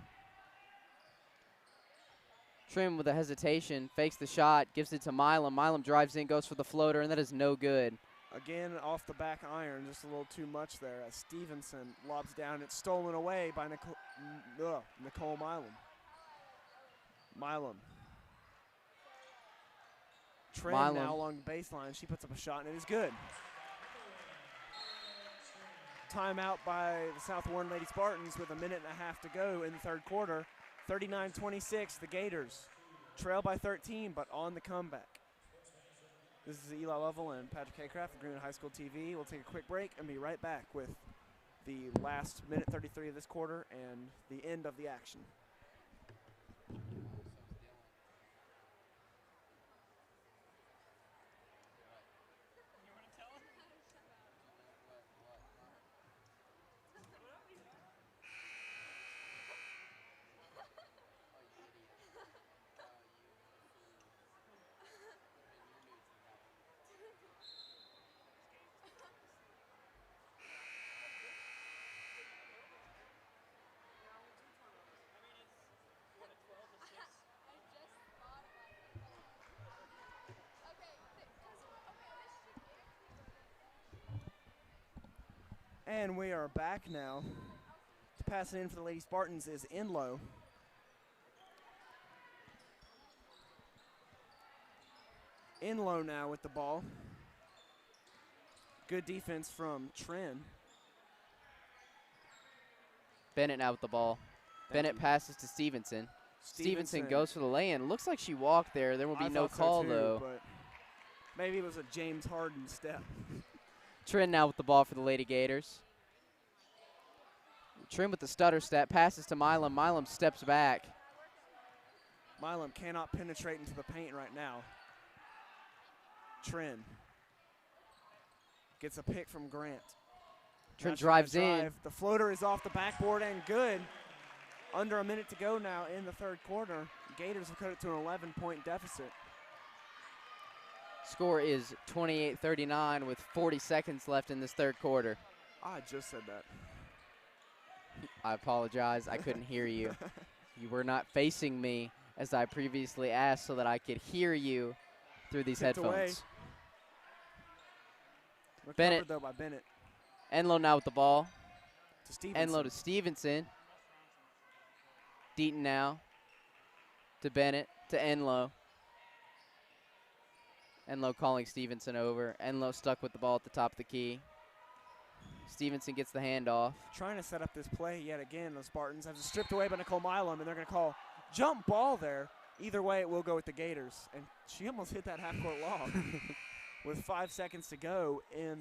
Trim with a hesitation, fakes the shot, gives it to Milam. Milam drives in, goes for the floater, and that is no good. Again, off the back iron, just a little too much there as Stevenson lobs down. It's stolen away by Nicole Milam. Milam. Trin Milam. now along the baseline. She puts up a shot, and it is good. Timeout by the South Warren Lady Spartans with 1.5 minutes to go in the third quarter. 39-26, the Gators trail by 13, but on the comeback. This is Eli Lovell and Patrick Haycraft of Greenwood High School TV. We'll take a quick break and be right back with the last minute 33 of this quarter and the end of the action. And we are back now. To pass it in for the Lady Spartans is Enlow. Enlow now with the ball. Good defense from Trin. Bennett now with the ball. Bennett passes to Stevenson. Stevenson goes for the lay-in. Looks like she walked there. There will be no call, though. But maybe it was a James Harden step. Trin now with the ball for the Lady Gators. Trin with the stutter step. Passes to Milam. Milam steps back. Milam cannot penetrate into the paint right now. Trin gets a pick from Grant. Trin drives in. The floater is off the backboard and good. Under a minute to go now in the third quarter. Gators have cut it to an 11-point deficit. Score is 28-39 with 40 seconds left in this third quarter. I just said that. I apologize. I couldn't hear you. You were not facing me as I previously asked so that I could hear you through these Tipped away. headphones. Recovered Bennett. though by Bennett. Enlow now with the ball. To Stevenson. Enlow to Stevenson. Deaton now to Bennett to Enlow. Enlow calling Stevenson over. Enlow stuck with the ball at the top of the key. Stevenson gets the handoff. Trying to set up this play yet again. The Spartans have stripped away by Nicole Milam, and they're going to call jump ball there. Either way, it will go with the Gators. And she almost hit that half-court log with 5 seconds to go in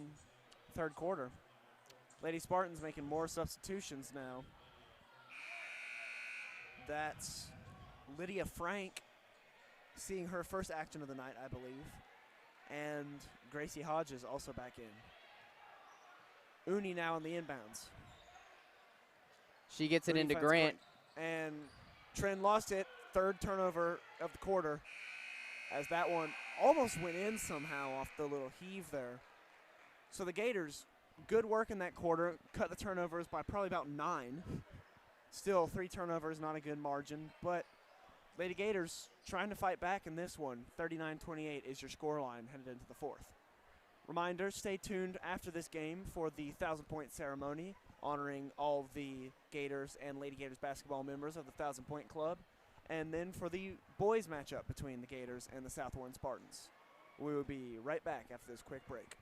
third quarter. Lady Spartans making more substitutions now. That's Lydia Frank seeing her first action of the night, I believe. And Gracie Hodges also back in. Uni now on the inbounds. She gets it into Grant. And Trin lost it. Third turnover of the quarter as that one almost went in somehow off the little heave there. So the Gators, good work in that quarter. Cut the turnovers by probably about 9. Still, 3 turnovers, not a good margin. But Lady Gators trying to fight back in this one. 39-28 is your scoreline headed into the fourth. Reminder, stay tuned after this game for the 1,000-point ceremony honoring all the Gators and Lady Gators basketball members of the 1,000-point club. And then for the boys matchup between the Gators and the South Warren Spartans. We will be right back after this quick break.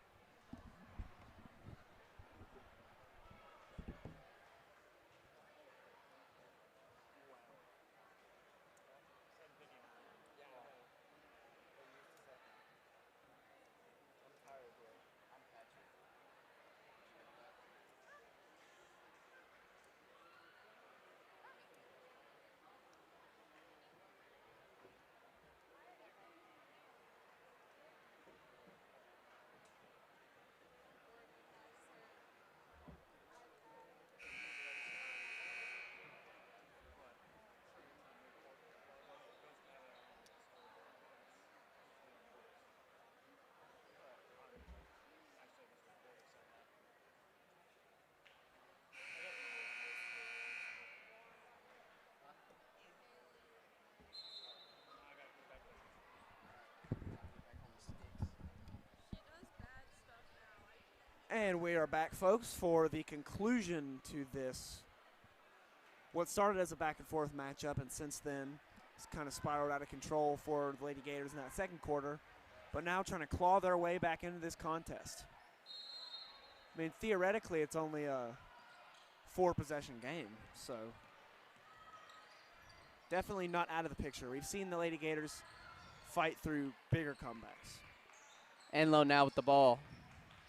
And we are back, folks, for the conclusion to this. What started as a back-and-forth matchup, and since then it's kind of spiraled out of control for the Lady Gators in that second quarter, but now trying to claw their way back into this contest. I mean, theoretically, it's only a 4-possession game, so definitely not out of the picture. We've seen the Lady Gators fight through bigger comebacks. Enlow now with the ball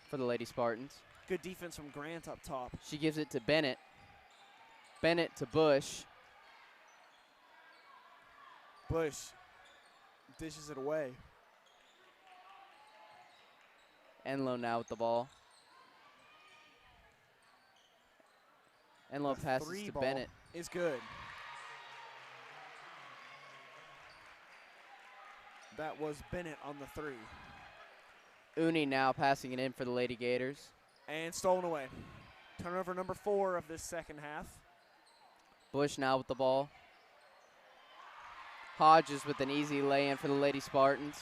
for the Lady Spartans. Good defense from Grant up top. She gives it to Bennett. Bennett to Bush. Bush dishes it away. Enlow now with the ball. Enlow passes to Bennett. Is good. That was Bennett on the three. Uni now passing it in for the Lady Gators. And stolen away. Turnover number 4 of this second half. Bush now with the ball. Hodges with an easy lay-in for the Lady Spartans.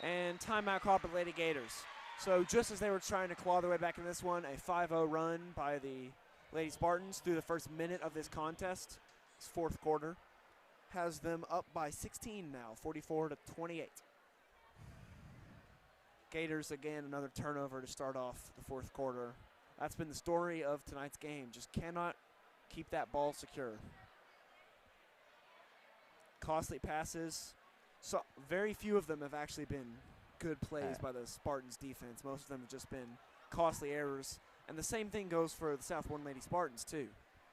And timeout called by the Lady Gators. So just as they were trying to claw their way back in this one, a 5-0 run by the Lady Spartans through the first minute of this contest, this fourth quarter, has them up by 16 now, 44-28. Gators, again, another turnover to start off the fourth quarter. That's been the story of tonight's game. Just cannot keep that ball secure. Costly passes. So very few of them have actually been good plays by the Spartans defense. Most of them have just been costly errors. And the same thing goes for the South Warren Lady Spartans, too.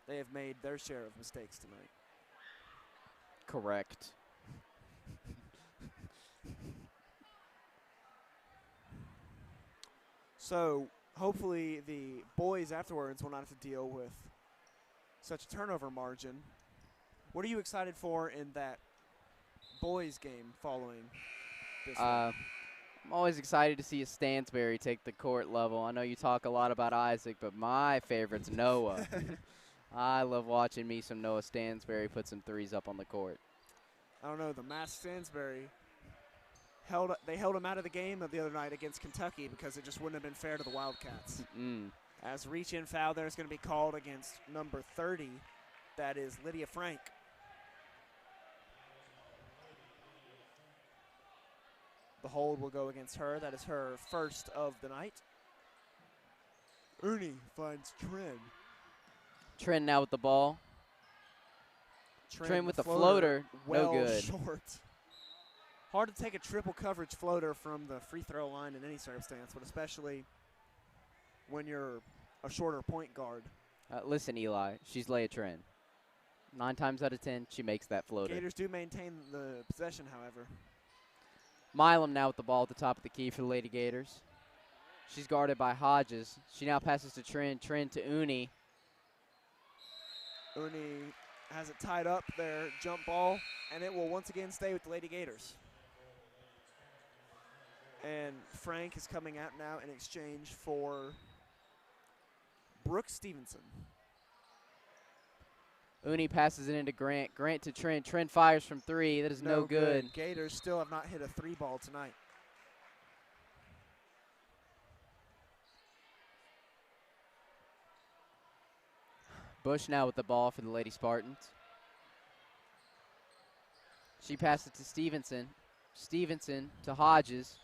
They have made their share of mistakes tonight. Correct. So hopefully the boys afterwards will not have to deal with such a turnover margin. What are you excited for in that boys game following this one? I'm always excited to see a Stansberry take the court level. I know you talk a lot about Isaac, but my favorite's Noah. I love watching me some Noah Stansberry put some threes up on the court. I don't know, the masked Stansberry, they held him out of the game the other night against Kentucky because it just wouldn't have been fair to the Wildcats. As reach-in foul there is going to be called against number 30. That is Lydia Frank. The hold will go against her. That is her first of the night. Ernie finds Trin. Trin now with the ball. Trin with the floater. Well no good. Short. Hard to take a triple coverage floater from the free throw line in any circumstance, but especially when you're a shorter point guard. Listen, Eli, she's Leah Trin. 9 times out of 10, she makes that floater. Gators do maintain the possession, however. Milam now with the ball at the top of the key for the Lady Gators. She's guarded by Hodges. She now passes to Trin. Trin to Uni. Uni has it tied up there, jump ball, and it will once again stay with the Lady Gators. And Frank is coming out now in exchange for Brooke Stevenson. Uni passes it into Grant. Grant to Trin. Trin fires from 3. That is no good. Gators still have not hit a 3-ball tonight. Bush now with the ball for the Lady Spartans. She passes to Stevenson. Stevenson to Hodges.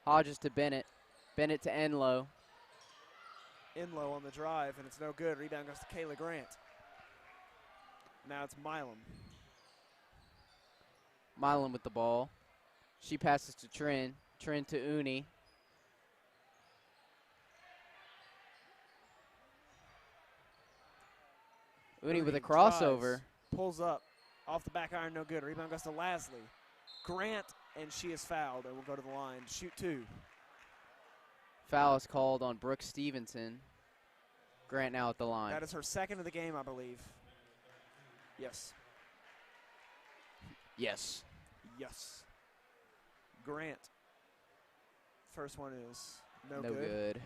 Hodges to Bennett. Bennett to Enlow. Enlow on the drive, and it's no good. Rebound goes to Kayla Grant. Now it's Milam. Milam with the ball. She passes to Trin. Trin to Uni. Uni with a crossover. Drives, pulls up. Off the back iron, no good. Rebound goes to Lasley. Grant, and she is fouled, and will go to the line. Shoot 2. Foul is called on Brooke Stevenson. Grant now at the line. That is her second of the game, I believe. Yes. Yes. Yes. Grant. First one is no good. good.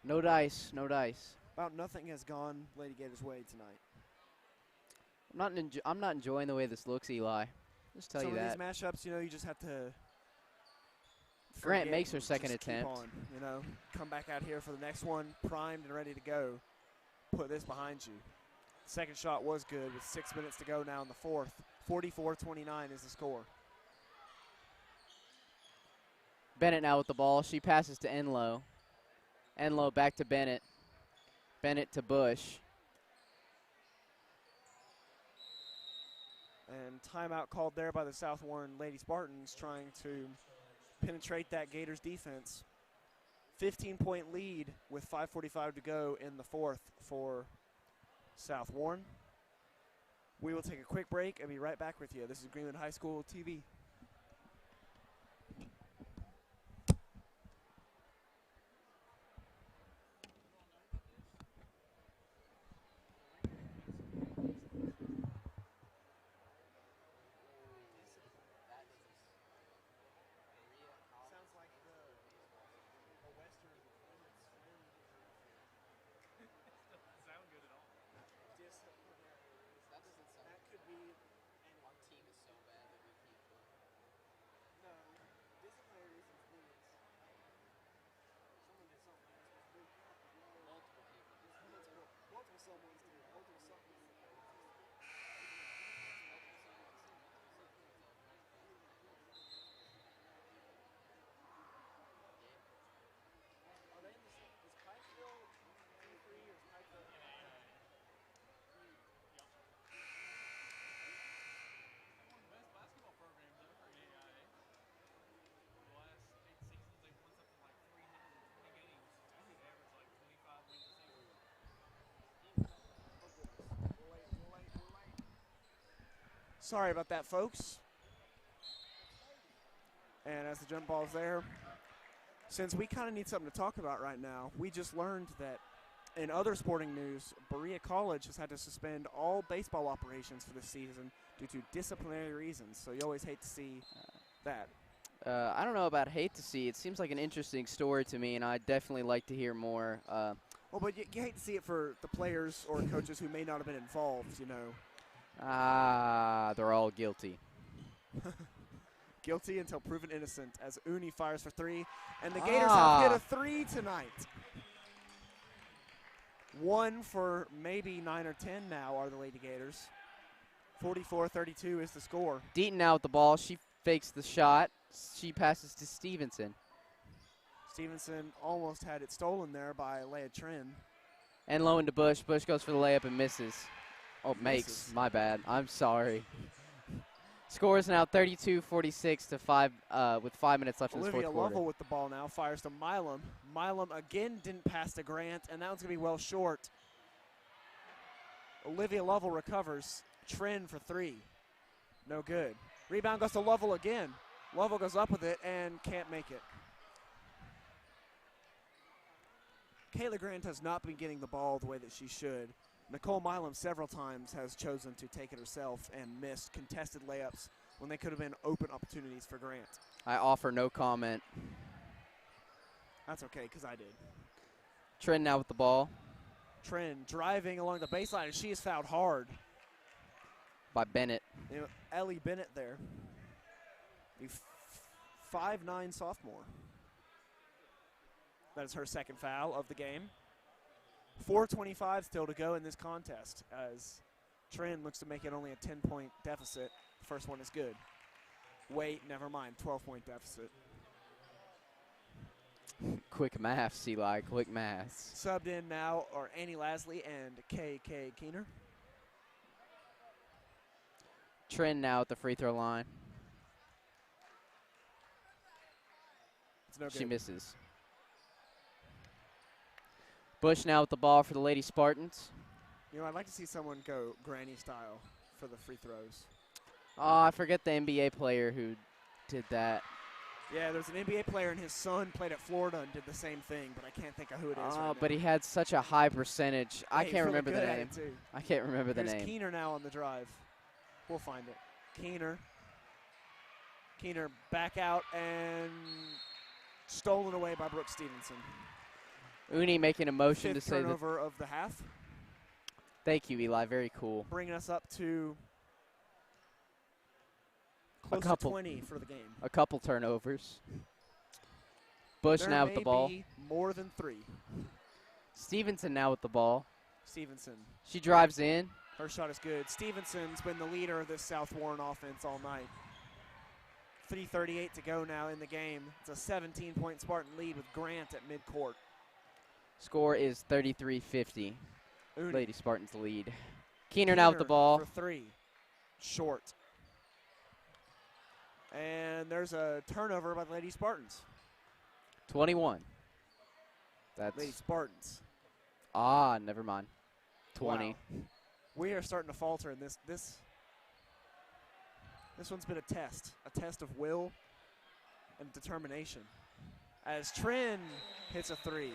No dice. No dice. About nothing has gone Lady Gators' way tonight. I'm not enjoying the way this looks, Eli. Just tell you that. Some of these matchups, you just have to. Grant makes her second attempt. Keep on, come back out here for the next one, primed and ready to go. Put this behind you. Second shot was good with 6 minutes to go now in the fourth. 44-29 is the score. Bennett now with the ball. She passes to Enlow. Enlow back to Bennett. Bennett to Bush. And timeout called there by the South Warren Lady Spartans trying to penetrate that Gators defense. 15-point lead with 5:45 to go in the fourth for South Warren. We will take a quick break and be right back with you. This is Greenwood High School TV. Sorry about that, folks. And as the jump ball's there, since we kind of need something to talk about right now, we just learned that in other sporting news, Berea College has had to suspend all baseball operations for this season due to disciplinary reasons. So you always hate to see that. I don't know about hate to see. It seems like an interesting story to me, and I'd definitely like to hear more. Well, but you hate to see it for the players or coaches who may not have been involved, you know. They're all guilty. Guilty until proven innocent as Uni fires for three. And the Gators have hit a three tonight. One for maybe 9 or 10 now are the Lady Gators. 44-32 is the score. Deaton out the ball. She fakes the shot. She passes to Stevenson. Stevenson almost had it stolen there by Leah Trin. And low into Bush. Bush goes for the layup and misses. Oh, makes. My bad. I'm sorry. Score is now 32-46 to 5 with 5 minutes left in the fourth Olivia quarter. Lovell with the ball now fires to Milam. Milam again didn't pass to Grant, and that one's going to be well short. Olivia Lovell recovers. Trin for three. No good. Rebound goes to Lovell again. Lovell goes up with it and can't make it. Kayla Grant has not been getting the ball the way that she should. Nicole Milam several times has chosen to take it herself and missed contested layups when they could have been open opportunities for Grant. I offer no comment. That's okay, because I did. Trin now with the ball. Trin driving along the baseline, and she is fouled hard. By Bennett. You know, Ellie Bennett there. The 5'9" sophomore. That is her second foul of the game. 4:25 still to go in this contest as Trin looks to make it only a 10-point deficit. First one is good. Wait, never mind, 12-point deficit. Quick maths, Eli, quick maths. Subbed in now are Annie Lasley and K.K. Keener. Trin now at the free throw line. It's no good. She misses. Bush now with the ball for the Lady Spartans. You know, I'd like to see someone go granny style for the free throws. Oh, I forget the NBA player who did that. Yeah, there's an NBA player and his son played at Florida and did the same thing, but I can't think of who it is right But now. he had such a high percentage. I Hey, can't really remember the good at name. it, too. I can't remember the Here's name. Keener now on the drive. We'll find it. Keener back out and stolen away by Brooke Stevenson. Uni making a motion Fifth to say that. turnover of the half, Thank you, Eli. Very cool. bringing us up to close couple. to 20 for the game. A couple turnovers. Bush There now with the ball. may be more than three. Stevenson now with the ball. Stevenson. She drives in. Her shot is good. Stevenson's been the leader of this South Warren offense all night. 3:38 to go now in the game. It's a 17-point Spartan lead with Grant at midcourt. Score is 33-50. Uni. Lady Spartans lead. Keener now with the ball. For three. short. And there's a turnover by the Lady Spartans. 21. That's Lady Spartans. never mind. 20. Wow. We are starting to falter in this. This one's been a test of will and determination. As Trin hits a three,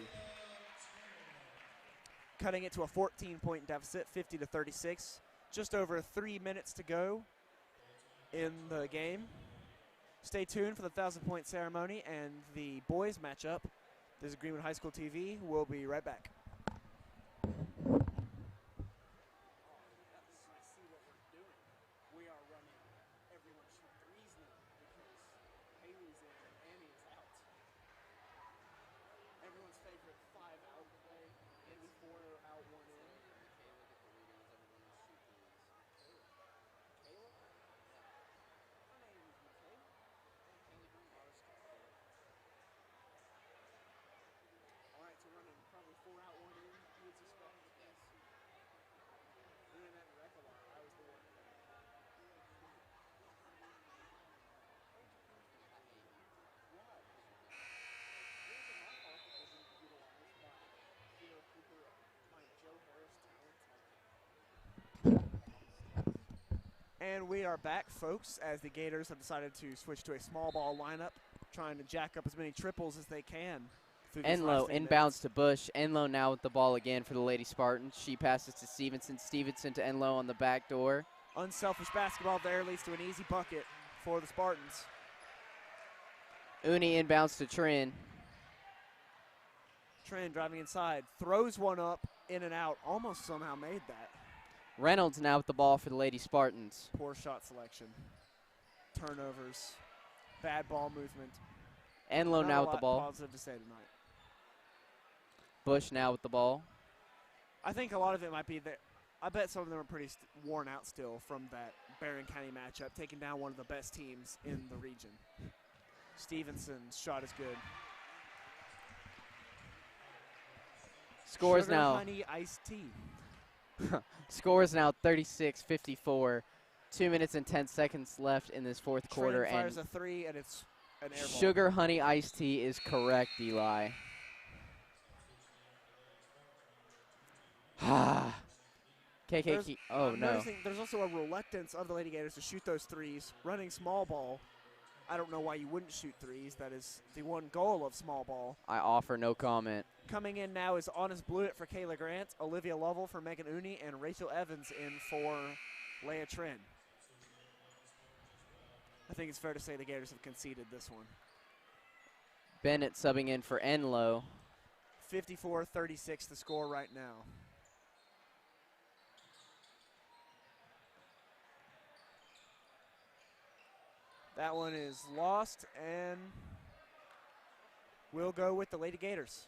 cutting it to a 14-point deficit, 50-36. Just over 3 minutes to go in the game. Stay tuned for the 1,000-point ceremony and the boys matchup. This is Greenwood High School TV. We'll be right back. And we are back, folks, as the Gators have decided to switch to a small ball lineup, trying to jack up as many triples as they can. Enlow inbounds to Bush. Enlow now with the ball again for the Lady Spartans. She passes to Stevenson. Stevenson to Enlow on the back door. Unselfish basketball there leads to an easy bucket for the Spartans. Uni inbounds to Trin. Trin driving inside, throws one up, in and out, almost somehow made that. Reynolds now with the ball for the Lady Spartans. Poor shot selection. Turnovers. Bad ball movement. Enlow now with the ball. Positive to say tonight. Bush now with the ball. I think a lot of it might be that I bet some of them are pretty worn out still from that Barron County matchup, taking down one of the best teams in the region. Stevenson's shot is good. Scores Sugar now. Honey iced tea. Scores now 36-54. 2 minutes and 10 seconds left in this fourth quarter. Trin fires and a three, and it's an air ball. Sugar Honey Iced Tea is correct, Eli. KK. Oh, no. There's also a reluctance of the Lady Gators to shoot those threes. Running small ball, I don't know why you wouldn't shoot threes. That is the one goal of small ball. I offer no comment. Coming in now is Honest Blewett for Kayla Grant, Olivia Lovell for Megan Uni, and Rachel Evans in for Leah Trin. I think it's fair to say the Gators have conceded this one. Bennett subbing in for Enlow. 54-36 the score right now. That one is lost, and we'll go with the Lady Gators.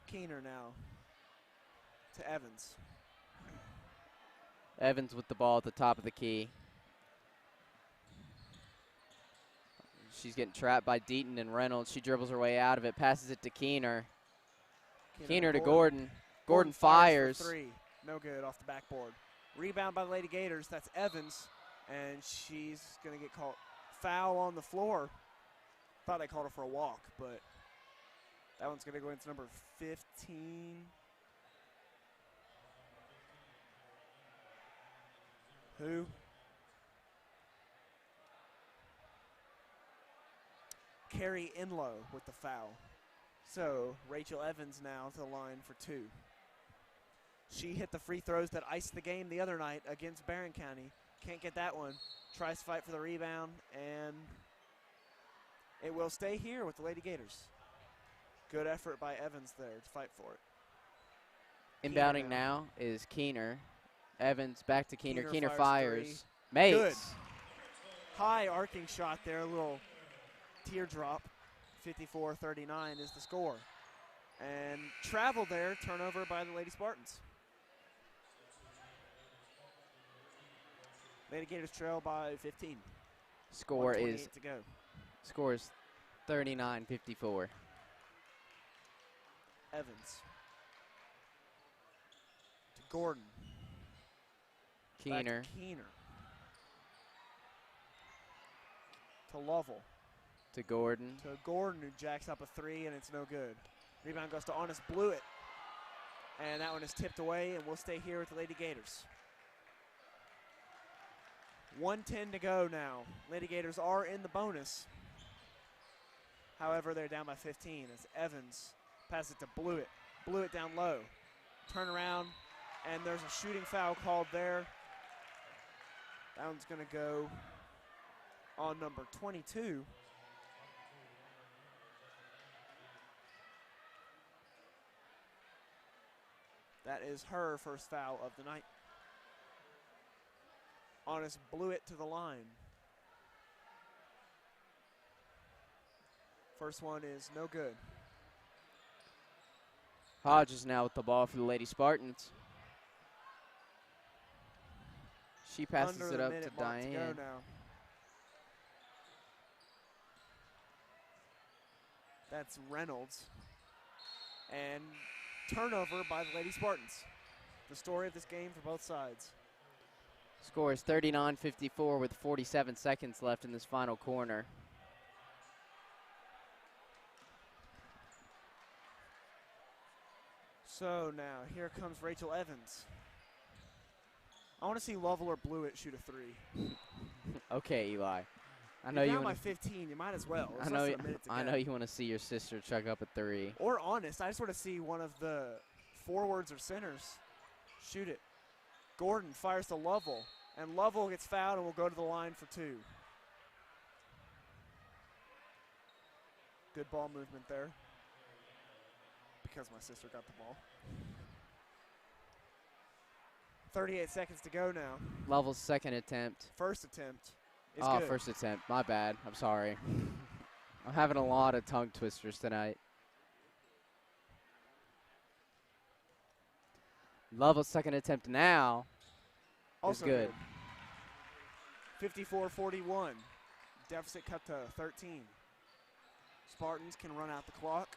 Keener now to Evans. Evans with the ball at the top of the key. She's getting trapped by Deaton and Reynolds. She dribbles her way out of it, passes it to Keener. Keener to Gordon. Gordon fires. For three. No good off the backboard. Rebound by the Lady Gators. That's Evans, and she's going to get called foul on the floor. Thought they called her for a walk, but that one's going to go into number 15. Who? Carrie Enlow with the foul. So Rachel Evans now to the line for two. She hit the free throws that iced the game the other night against Barron County. Can't get that one. Tries to fight for the rebound, and it will stay here with the Lady Gators. Good effort by Evans there to fight for it. Inbounding now is Keener. Evans back to Keener. Keener fires. Three. Makes. Good. High arcing shot there, a little teardrop. 54-39 is the score. And travel there, turnover by the Lady Spartans. Lady Gators trail by 15. Score is to go. Score is 39-54. Evans. Gordon. Keener. Back to Keener. To Lovell. To Gordon. To Gordon, who jacks up a three, and it's no good. Rebound goes to Honest Blewett. And that one is tipped away, and we'll stay here with the Lady Gators. 1:10 to go now. Lady Gators are in the bonus. However, they're down by 15 as Evans passes it to Blewett. Blewett down low. Turn around, and there's a shooting foul called there. That one's going to go on number 22. That is her first foul of the night. Honest Blewett to the line. First one is no good. Hodges now with the ball for the Lady Spartans. She passes Under it the up minute to mark to go Diane. now. That's Reynolds. And turnover by the Lady Spartans. The story of this game for both sides. Score is 39-54 with 47 seconds left in this final corner. So now, here comes Rachel Evans. I want to see Lovell or Blewett shoot a three. Okay, Eli. I know You're you down by want. 15. You might as well. I It's know. less than a minute to I go. know you want to see your sister chuck up a three. Or Honest. I just want to see one of the forwards or centers shoot it. Gordon fires to Lovell, and Lovell gets fouled and will go to the line for two. Good ball movement there. Because my sister got the ball. 38 seconds to go now. Lovell's second attempt. First attempt is Oh, good. first attempt. My bad. I'm sorry. I'm having a lot of tongue twisters tonight. Lovell's second attempt now Also is good. 54-41. Deficit cut to 13. Spartans can run out the clock.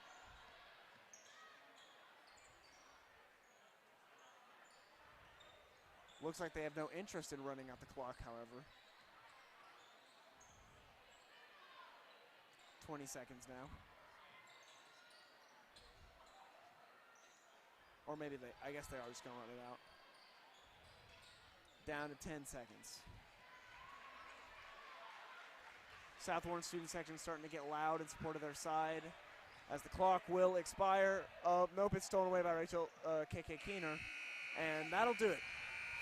Looks like they have no interest in running out the clock, however. 20 seconds now. Or maybe I guess they are just going to run it out. Down to 10 seconds. South Warren student section starting to get loud in support of their side as the clock will expire. Nope, it's stolen away by Rachel K.K. Keener. And that'll do it.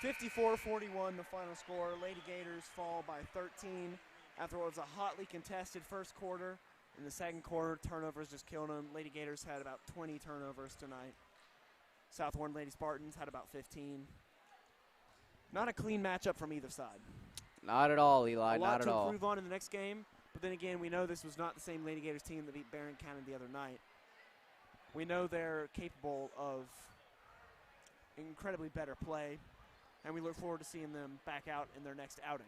54-41 the final score. Lady Gators fall by 13 after what was a hotly contested first quarter. In the second quarter, turnovers just killed them. Lady Gators had about 20 turnovers tonight. South Warren Lady Spartans had about 15. Not a clean matchup from either side. Not at all, Eli. A lot Not at to all. improve on in the next game, but then again, we know this was not the same Lady Gators team that beat Barron County the other night. We know they're capable of incredibly better play, and we look forward to seeing them back out in their next outing.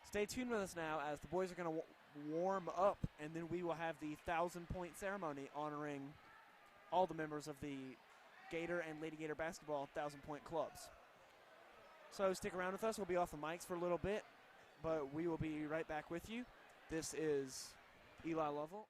Stay tuned with us now as the boys are going to warm up, and then we will have the 1,000-point ceremony honoring all the members of the Gator and Lady Gator basketball 1,000-point clubs. So stick around with us. We'll be off the mics for a little bit, but we will be right back with you. This is Eli Lovell.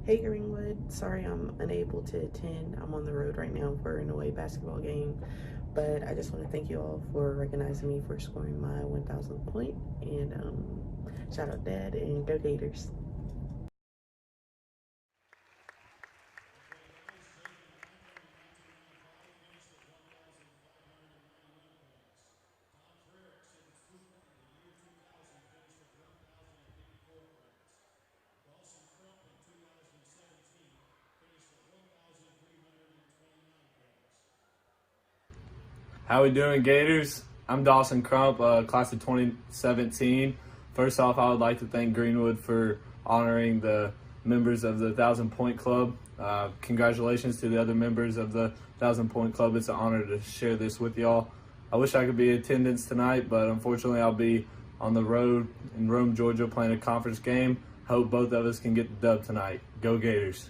Hey Greenwood, sorry I'm unable to attend. I'm on the road right now for an away basketball game, but I just want to thank you all for recognizing me for scoring my 1,000th point, and shout out Dad and go Gators. How we doing, Gators? I'm Dawson Crump, class of 2017. First off, I would like to thank Greenwood for honoring the members of the 1,000 Point Club. Congratulations to the other members of the 1,000 Point Club. It's an honor to share this with y'all. I wish I could be in attendance tonight, but unfortunately I'll be on the road in Rome, Georgia playing a conference game. Hope both of us can get the dub tonight. Go Gators.